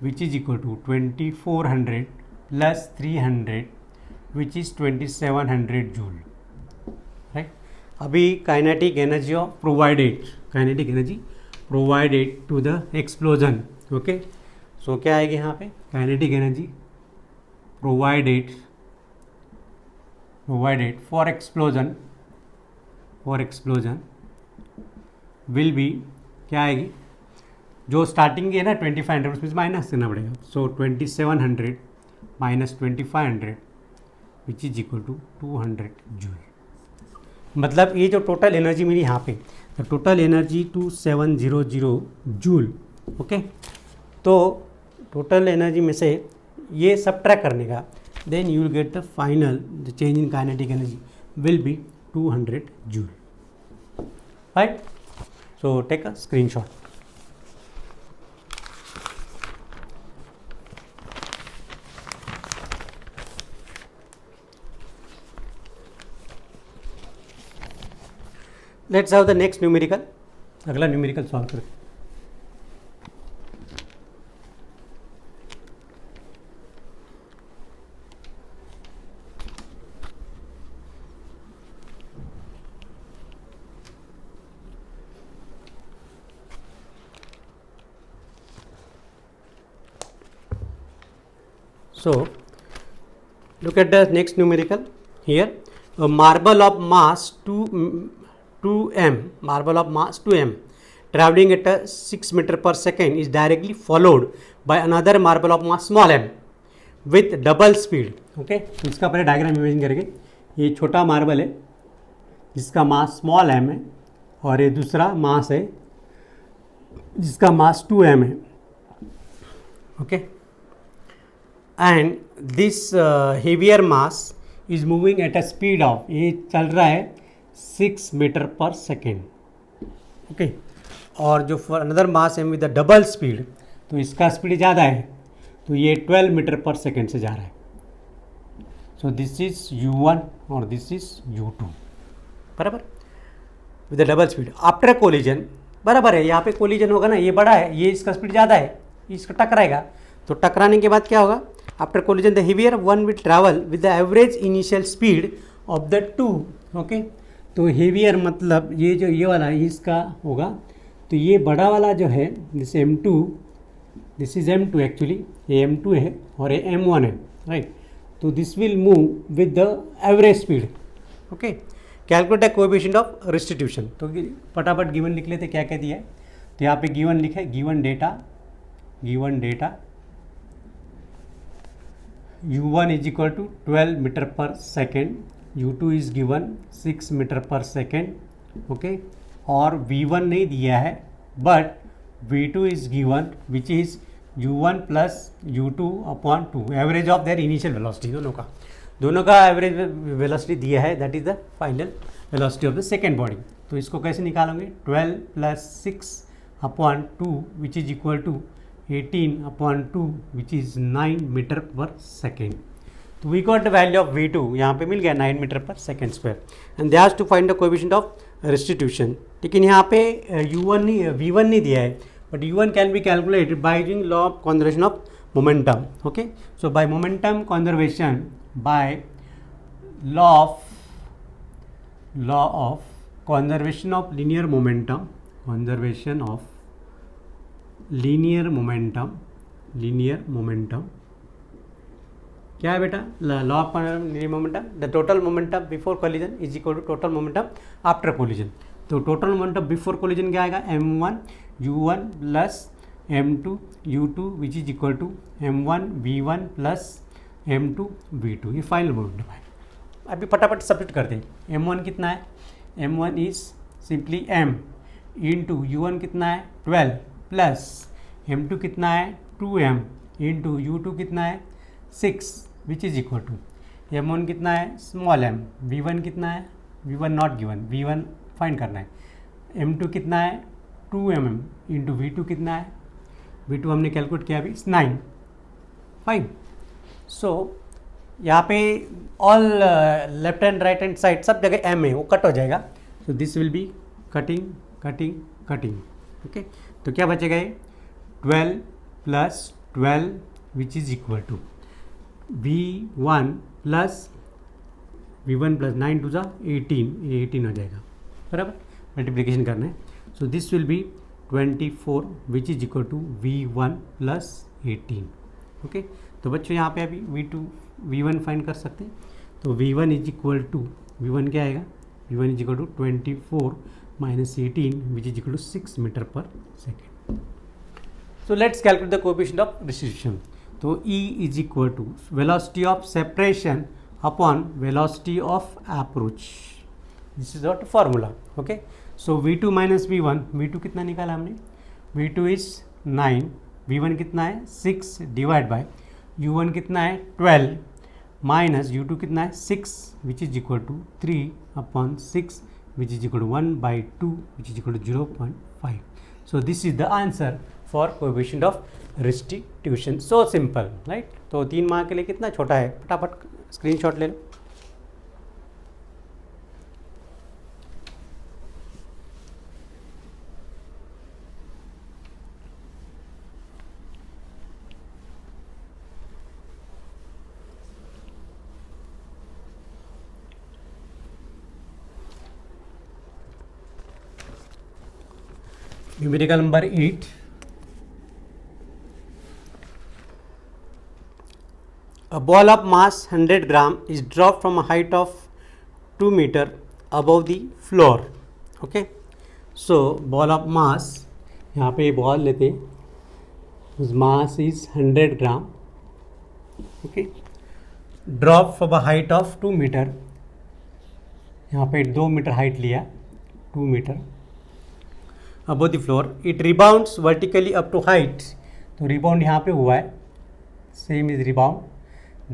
which is equal to 2400 plus 300 which is 2700 joule, right. अभी kinetic energy of kinetic energy provided to the explosion, okay. So क्या आएगी यहाँ पे, kinetic energy provided for explosion will be, क्या आएगी, जो स्टार्टिंग है ना 2500 उसमें माइनस करना पड़ेगा, so 2700 minus 2500 which is equal to 200 joule. मतलब ये जो टोटल एनर्जी मिली यहाँ पे, तो टोटल एनर्जी 2700 जूल, ओके। तो टोटल एनर्जी में से ये सब्ट्रैक्ट करने का, then you will get the final the change in kinetic energy will be 200 joule, right. So take a screenshot. Let's have the next numerical, अगला न्यूमेरिकल सॉल्व करते हैं। So look at the next numerical here. A marble of mass 2m traveling at a 6 meter per second is directly followed by another marble of mass small m with double speed, okay। इसका पहले डायग्राम इमेजिन करेंगे। ये छोटा मार्बल है जिसका मास स्मॉल m है, और ये दूसरा मास है जिसका मास 2m है, okay. And this heavier mass is moving at a speed of, ये चल रहा है 6 मीटर पर सेकेंड, ओके। और जो फॉर अनदर मास है विद द डबल स्पीड, तो इसका स्पीड ज़्यादा है, तो ये 12 मीटर पर सेकेंड से जा रहा है। सो दिस इज U1 और दिस इज U2, बराबर, with the double speed after collision, बराबर है। यहाँ पे कोलिजन होगा ना, ये बड़ा है, ये इसका स्पीड ज़्यादा है, इसका टकराएगा, तो टकराने के बाद क्या होगा, after collision the heavier one will travel with the average initial speed of the two, okay. तो हेवियर मतलब ये जो ये वाला इसका होगा, तो ये बड़ा वाला जो है this M2, this is M2 actually, ये M2 है और ये M1 है, राइट। तो this will move with the average speed, okay. Calculate the coefficient of restitution, तो फटाफट गिवन लिख लेते, क्या क्या दिया है। तो यहाँ पे गिवन लिखा है, given data U1 is equal to 12 meter per second, U2 is given 6 meter per second, okay। और V1 नहीं दिया है, but V2 is given which is U1 plus U2 upon 2, average of their initial velocity, दोनों का एवरेज वेलोसिटी दिया है, that is the final velocity of the second body. तो इसको कैसे निकालोगे, 12 plus 6 upon 2 which is equal to 18 upon 2 which is 9 meter per second। तो we got the value of V2, यहाँ पे मिल गया 9 meter per second square, and they asked to find the coefficient of restitution। लेकिन यहाँ पे V1 नहीं दिया है, but U1 can be calculated by using law of conservation of momentum, okay। So by momentum conservation, by law of conservation of linear momentum, linear momentum क्या है बेटा, law of linear momentum, the total momentum before collision is equal to total momentum after collision. तो टोटल मोमेंटम बिफोर कोलिजन क्या आएगा, M1 U1 plus M2 U2 which is equal to M1 V1 plus M2 V2, ये फाइनल मोमेंटम है। अभी फटाफट सब्स्टिट्यूट करते हैं। M1 कितना है, M1 is simply M into U1 कितना है 12 प्लस M2 कितना है 2M इंटू U2 कितना है 6, which is equal to m1 कितना है, स्मॉल m, v1 कितना है, v1 not given, v1 find करना है, m2 कितना है 2 इंटू v2 कितना है, v2 हमने कैलकुलेट किया अभी 9, फाइन। सो यहाँ पे all left hand right hand side सब जगह m है, वो कट हो जाएगा, so this will be cutting cutting cutting, okay. तो क्या बचेगा ये 12 plus 12 which is equal to v1 plus 9 टू ज़ा 18 हो जाएगा, बराबर, मल्टीप्लिकेशन करना है। So this will be 24 which is equal to v1 plus 18, okay. तो बच्चों यहाँ पे अभी v1 फाइंड कर सकते हैं, तो v1 is equal to, v1 क्या आएगा, v1 is equal to 24 minus 18 which is equal to 6 metre per second. So let's calculate the coefficient of distribution. तो E is equal to velocity of separation upon velocity of approach, this is not formula, okay. So v2 minus v1, v2 कितना निकाला हमने, v2 इज 9, v1 कितना है 6 डिवाइड बाय u1 कितना है 12 माइनस u2 कितना है 6 which is equal to 3 upon 6 which is equal to 1/2 which is equal to 0.5। So this is the answer for coefficient of restitution, so simple, right. तो 3 मार्क के लिए कितना छोटा है, फटाफट स्क्रीनशॉट ले लो। Numerical number 8, a ball of mass 100 gram is dropped from a height of 2 meter above the floor, okay। so ball of mass, यहाँ पे बॉल लेते हैं, whose mass is 100 gram, okay, drop from a height of 2 meter, यहाँ पे 2 मीटर हाइट लिया, 2 metre above the floor, it rebounds vertically up to height, तो rebound यहाँ पे हुआ है, same is rebound,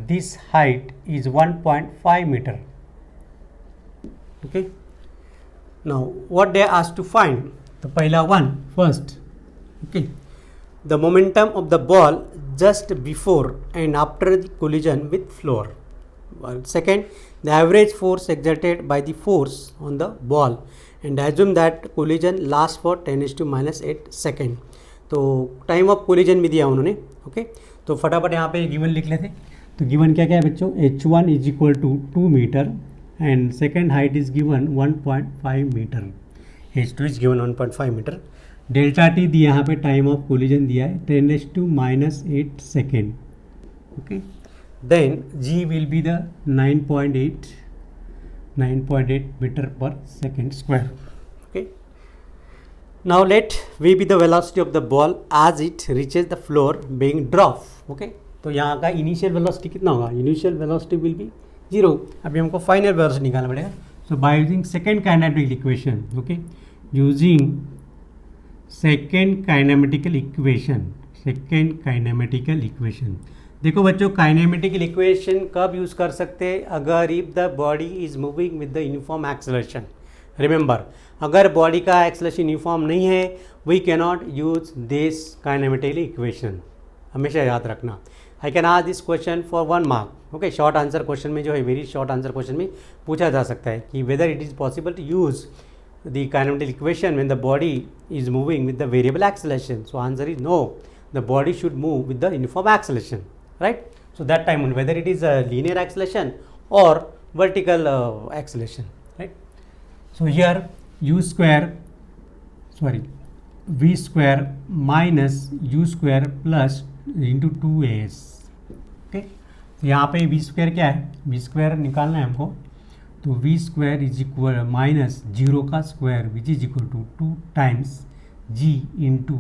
this height is 1.5 meter, okay। now what they asked to find, तो पहला one first, okay, the momentum of the ball just before and after the collision with floor, second the average force exerted by the force on the ball and assume that collision lasts for 10⁻⁻8 second. तो टाइम ऑफ कोलिजन भी दिया उन्होंने, ओके। तो फटाफट यहाँ पे गिवन लिख लेते। तो गिवन क्या क्या है बच्चों, h1 is equal to 2 metre and second height is given 1.5 metre, h2 is given 1.5 metre, delta T दिया, यहाँ पे टाइम ऑफ कोलिजन दिया है 10⁻⁸ second, okay. Then g will be the 9.8 meter per second square, okay। now let v be the velocity of the ball as it reaches the floor being dropped, okay। तो यहाँ का इनिशियल वेलोसिटी कितना होगा, इनिशियल वेलोसिटी विल बी 0, अभी हमको फाइनल वेलोसिटी निकालना पड़ेगा। So by using second kinematical equation, okay, using second kinematical equation, देखो बच्चों काइनेमेटिकल इक्वेशन कब यूज़ कर सकते हैं, अगर if the body is moving with the uniform acceleration. Remember, अगर बॉडी का एक्सेलरेशन यूनिफॉर्म नहीं है, we can not use this kinematical equation, हमेशा याद रखना। I can ask this question for 1 mark, okay. Short answer question में जो है, वेरी शॉर्ट आंसर क्वेश्चन में पूछा जा सकता है कि whether it is possible to use the kinematical equation when the body is moving with the variable acceleration. So answer is no, the body should move with the uniform acceleration, right। so that time whether it is a linear acceleration or vertical acceleration, right। so here v square minus u square plus into 2as, okay। तो यहाँ पे v square क्या है, v square निकालना है हमको, तो v square is equal minus 0 का square which is equal to 2 times g into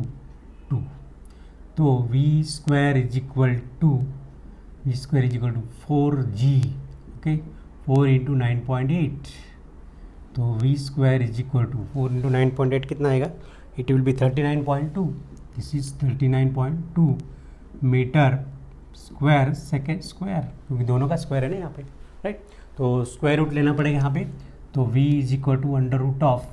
2, तो v square is equal to 4g, okay, 4 into 9.8, तो v square is equal to 4 into 9.8 कितना आएगा, it will be 39.2, this is 39.2 metre square second square, क्योंकि दोनों का स्क्वायर है ना यहाँ पे, राइट। तो स्क्वायर रूट लेना पड़ेगा यहाँ पे, तो v is equal to under root of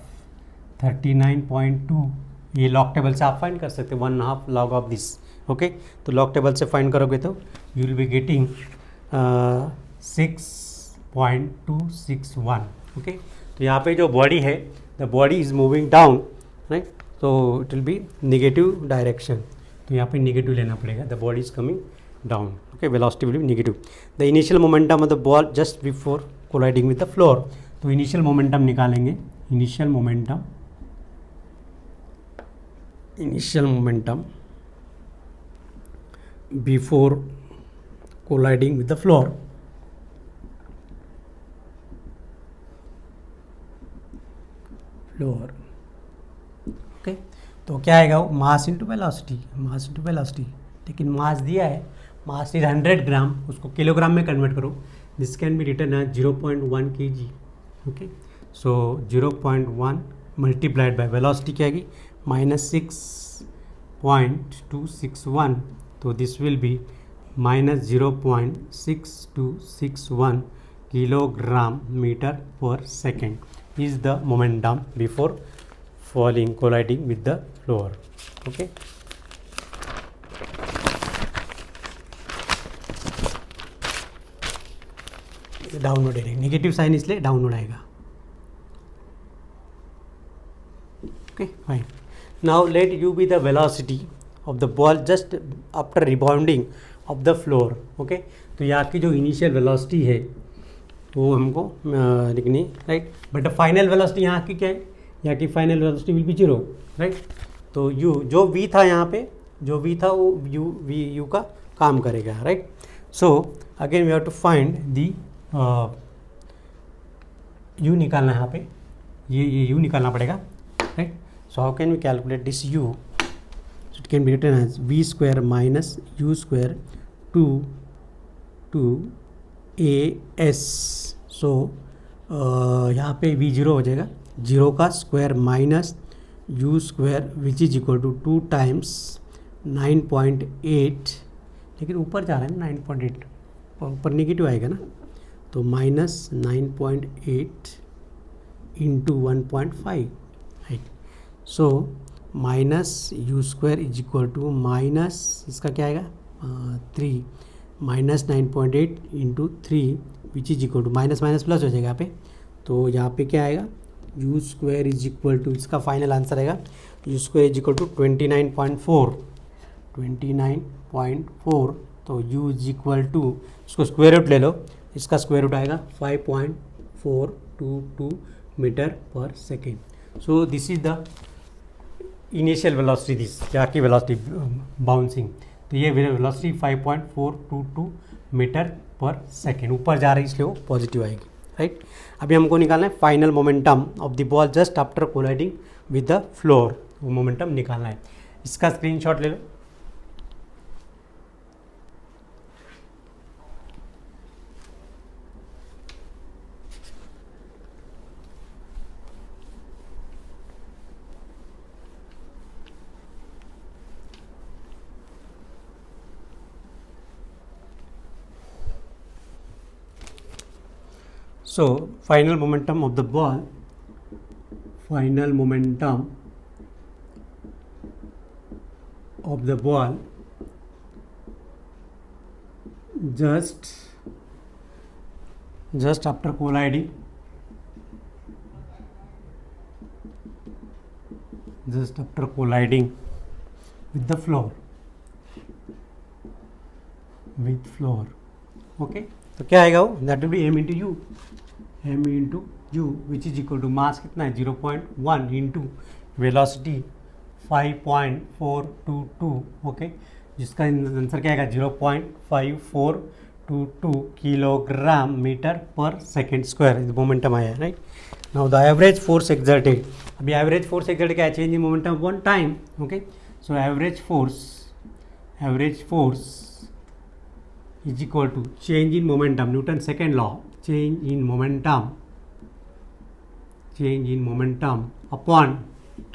39.2, ये लॉग टेबल से आप फाइंड कर सकते हैं, 1/2 लॉग ऑफ दिस, ओके। तो लॉग टेबल से फाइंड करोगे तो you will be getting 6.261, okay. तो यहाँ पे जो बॉडी है, the body is moving down, right, तो it will be negative direction, तो यहाँ पे नेगेटिव लेना पड़ेगा, the body is coming down, okay, velocity will be negative. The initial momentum of the ball just before colliding with the floor, तो इनिशियल मोमेंटम निकालेंगे, initial momentum before colliding with the floor, okay. तो क्या आएगा वो, मास इंटू वेलोसिटी, लेकिन मास दिया है, मास इज 100 ग्राम, उसको किलोग्राम में कन्वर्ट करो, this can be written as 0.1 kg, okay. So 0.1 multiplied by velocity क्या आएगी, -6.261, तो this will be -0.6261 kilogram metre per second is the momentum before colliding with the floor, okay। Downward direct, negative sign इसलिए डाउनवर्ड आएगा, okay fine. Now let u be the velocity of the ball just after rebounding off the floor, okay. तो यहाँ की जो इनिशियल वेलोसिटी है वो हमको लिखनी, राइट, बट फाइनल वेलोसिटी यहाँ की क्या है, यहाँ की final velocity will B 0, right. तो यू जो v था यहाँ पे, जो v था वो यू का काम करेगा, right. So again we have to find the u निकालना है यहाँ पे, ये u निकालना पड़ेगा, right. So how can we calculate this u, it can be written as v square minus u square two as, so यहाँ पे v0 हो जाएगा, 0 का square minus u square which is equal to 2 times 9.8, लेकिन ऊपर जा रहा है ना 9.8, ऊपर नेगेटिव आएगा ना, तो minus 9.8 into 1.5, right. So minus u square is equal to minus इसका क्या आएगा 3 minus 9.8 into 3 which is equal to minus plus हो जाएगा यहाँ पे, तो यहाँ पे क्या आएगा u square is equal to, इसका फाइनल आंसर आएगा u square is equal to 29.4, तो यू इज इक्वल टू, इसको स्क्वायर रूट ले लो, इसका स्क्वायर रूट आएगा 5.422 metre per second. So this is the initial velocity, this क्या की वेलोसिटी बाउंसिंग, तो ये वेलोसिटी 5.422 मीटर पर सेकेंड, ऊपर जा रही है इसलिए वो पॉजिटिव आएगी, राइट। अभी हमको निकालना है final momentum of the ball just after colliding with the floor, वो मोमेंटम निकालना है, इसका स्क्रीनशॉट ले लो। So final momentum of the ball, just after colliding with the floor, okay। तो क्या आएगा वो, that will be m into u which is equal to mass कितना है 0.1 इंटू वेलोसिटी 5.422, ओके, जिसका आंसर क्या आएगा 0.5422 kilogram metre per second square momentum आया है, right. Now the average force exerted, अभी एवरेज फोर्स एक्सर्टेड क्या है, change in momentum one time, okay. So average force is equal to change in momentum, Newton second law, change in momentum upon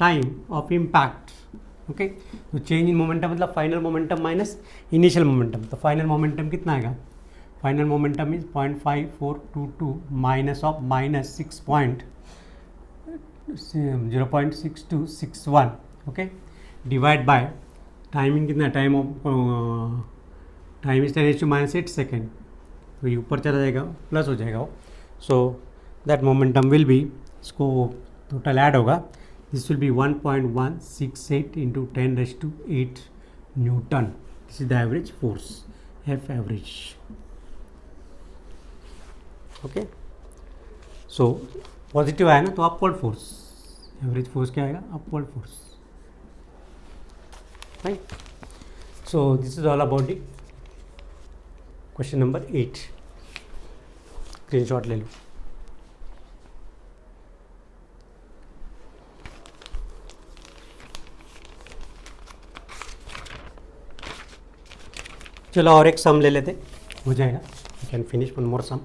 time of impact, okay. तो चेंज इन मोमेंटम मतलब final momentum minus initial momentum. तो फाइनल मोमेंटम कितना आएगा? Final momentum is 0.5422 minus of minus 0.6261, okay, divide by timing कितना, time of time is 10⁻⁸ second. तो ये ऊपर चला जाएगा, प्लस हो जाएगा वो। So that momentum will be, इसको टोटल ऐड होगा, this will be 1.168 into 10⁸8 newton. This is the average force, F average, okay. So positive आया ना तो अपवर्ड फोर्स, एवरेज फोर्स क्या आएगा? Upward force, right. So this is all about the question number 8। Screenshot ले लो। चलो और एक सम ले लेते, हो जाएगा। You can finish one more sum.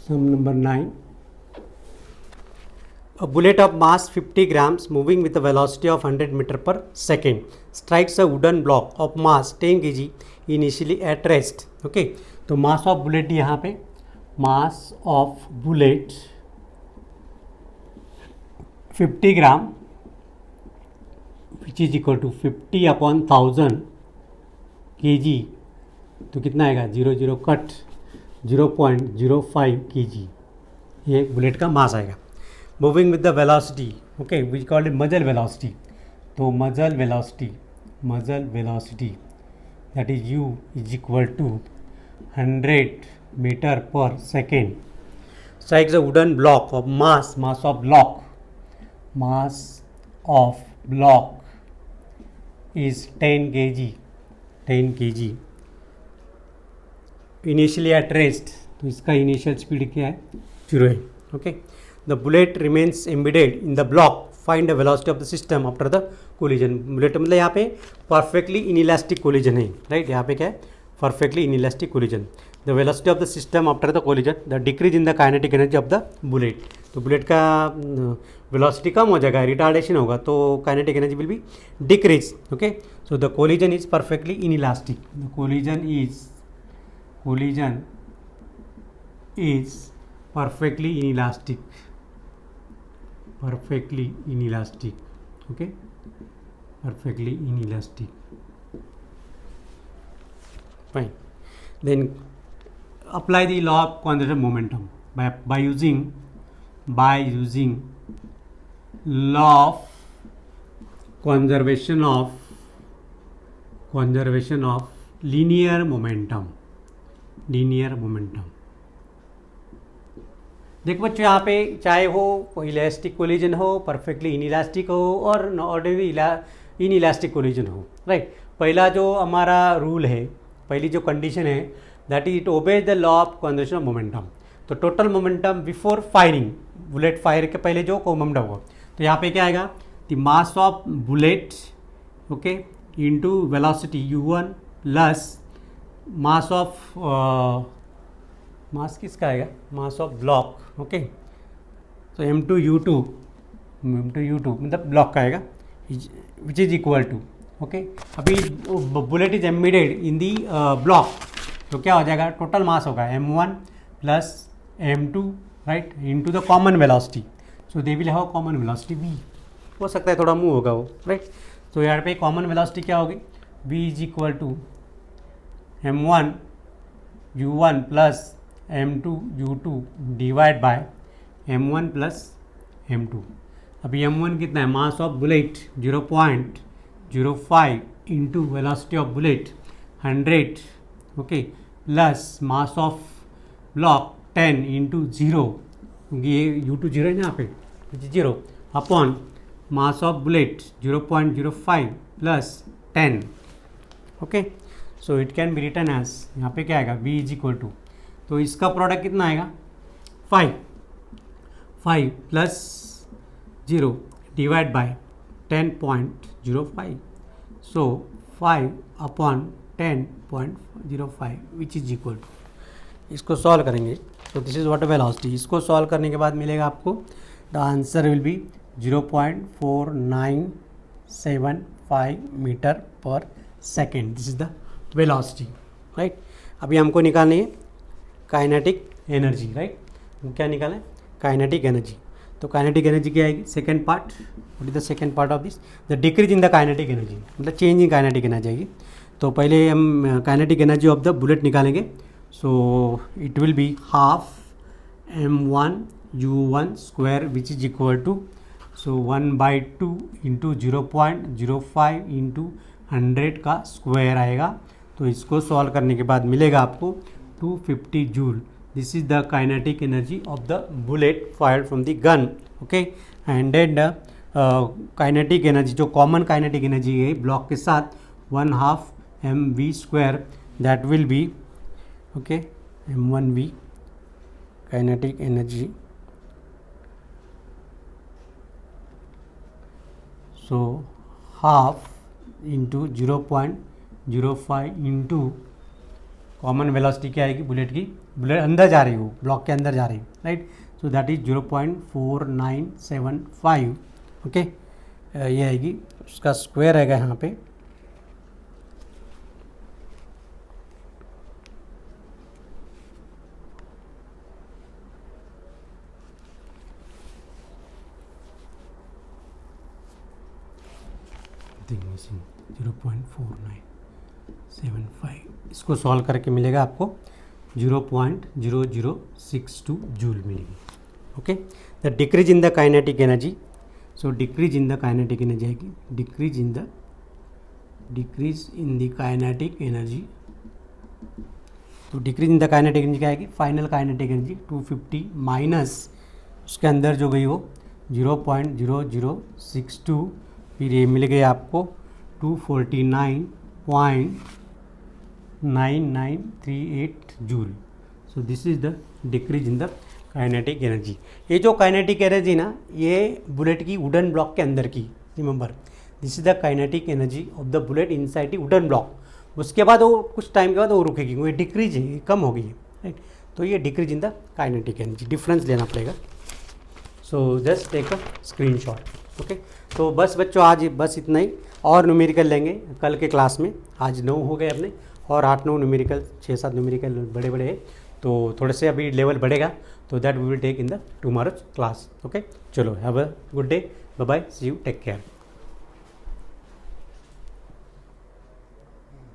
Sum number 9. A bullet of mass 50 grams moving with a velocity of 100 meter per second strikes a wooden block of mass 10 kg initially at rest. Okay, तो mass of bullet यहाँ पे mass of bullet 50 gram which is equal to 50/1000 kg। तो कितना आएगा? 0 कट 0.05 kg, ये बुलेट का मास आएगा। Moving with the velocity, okay, we called it muzzle velocity. तो muzzle velocity that is u is equal to 100 metre per second strikes a wooden block of mass of block is 10 kg initially at rest. तो इसका इनिशियल स्पीड क्या है? 0 है, okay. The bullet remains embedded in the block, find the velocity of the system after the collision. Bullet मतलब यहाँ पे परफेक्टली इनइलास्टिक कोलिजन है, राइट। यहाँ पे क्या है? Perfectly inelastic collision. The velocity of the system after the collision, the decrease in the kinetic energy of the bullet. तो बुलेट का वेलोसिटी कम हो जाएगा, रिटार्डेशन होगा, तो kinetic energy will be decrease, okay. So the collision is perfectly inelastic, the collision is perfectly inelastic, okay, perfectly inelastic, fine. Then apply the law of conservation of momentum by using law of conservation of linear momentum। देखो बच्चों, यहाँ पे चाहे हो इलास्टिक कोलिजन हो, परफेक्टली इनइलास्टिक हो, और ऑर्डिनरी इनइलास्टिक कोलिजन हो, राइट। पहला जो हमारा रूल है, पहली जो कंडीशन है, that is it obeys the law of conservation of momentum. तो total momentum before firing, bullet fire के पहले जो मोमेंटम होगा, तो यहाँ पे क्या आएगा? The mass of bullet, okay, into velocity u1 plus mass of mass किसका आएगा? Mass of block, okay. तो m2u2 मतलब ब्लॉक का आएगा, which is equal to, okay. अभी bullet is embedded in the block, तो क्या हो जाएगा? टोटल मास होगा m1 plus m2, right, into the common velocity. So they will have common velocity v, हो सकता है थोड़ा मूव होगा वो, राइट। तो यहाँ पे कॉमन वेलोसिटी क्या होगी? v is equal to m1 u1 plus m2 u2 divide by m1 plus m2। अभी m1 कितना है? Mass of bullet 0.05 into velocity of bullet 100, okay, plus mass of block 10 into 0, ये u2 0 है यहाँ पे, 0 upon mass of bullet 0.05 plus 10, okay. So it can be written as, यहाँ पे क्या आएगा? v इज इक्वल टू, तो इसका प्रोडक्ट कितना आएगा? 5 plus 0 divide by 10.05, so 5/10.05 which is equal to, इसको सॉल्व करेंगे तो दिस इज वाटर वेलोसिटी। इसको सॉल्व करने के बाद मिलेगा आपको the answer will be 0.4975 metre per second. This is the velocity, right. अभी हमको निकालनी है काइनेटिक एनर्जी, राइट। क्या निकालें? Kinetic energy. तो काइनेटिक एनर्जी क्या आएगी? Second part, what is the second part of this? The decrease in the kinetic energy, मतलब चेंज इन काइनेटिक एनर्जी आएगी। तो पहले हम kinetic energy of the bullet निकालेंगे। So it will be half m1u1 square which is equal to, so 1/2 into 0.05 into 100 का स्क्वायर आएगा। तो इसको सॉल्व करने के बाद मिलेगा आपको 250 joule. This is the kinetic energy of the bullet fired from the gun, okay. And then kinetic energy, जो कॉमन काइनेटिक एनर्जी है ब्लॉक के साथ, 1/2 mv square, that will be, okay, m1v kinetic energy. So half into 0.05 into common velocity क्या आएगी बुलेट की? बुलेट अंदर जा रही हो, ब्लॉक के अंदर जा रही है, right. So that is 0.4975, okay. ये आएगी, उसका स्क्वायर आएगा यहाँ पे, मिसिंग 0.4975। इसको सॉल्व करके मिलेगा आपको 0.0062 जूल मिलेगी, okay. The decrease in the kinetic energy, so decrease in the kinetic energy आएगी, decrease in the kinetic energy. तो decrease in the kinetic energy क्या आएगी? फाइनल काइनेटिक एनर्जी 250 माइनस उसके अंदर जो गई वो 0.0062, फिर ये मिल गई आपको 249.9938 joule. So this is the decrease in the kinetic energy. ये जो काइनेटिक एनर्जी ना, ये बुलेट की वुडन ब्लॉक के अंदर की, remember this is the kinetic energy of the bullet inside the wooden block. उसके बाद वो कुछ टाइम के बाद वो रुकेगी, वो डिक्रीज है, ये कम हो गई है, राइट। तो ये decrease in the kinetic energy, difference लेना पड़ेगा। So just take a screenshot, okay. तो बस बच्चों आज बस इतना ही, और न्यूमेरिकल लेंगे कल के क्लास में। आज 9 हो गए अपने, और 8-9 न्यूमेरिकल, 6-7 न्यूमेरिकल बड़े बड़े हैं, तो थोड़े से अभी लेवल बढ़ेगा, तो that we will take in the tomorrow's class, okay. चलो, have a good day, bye bye, see you, take care.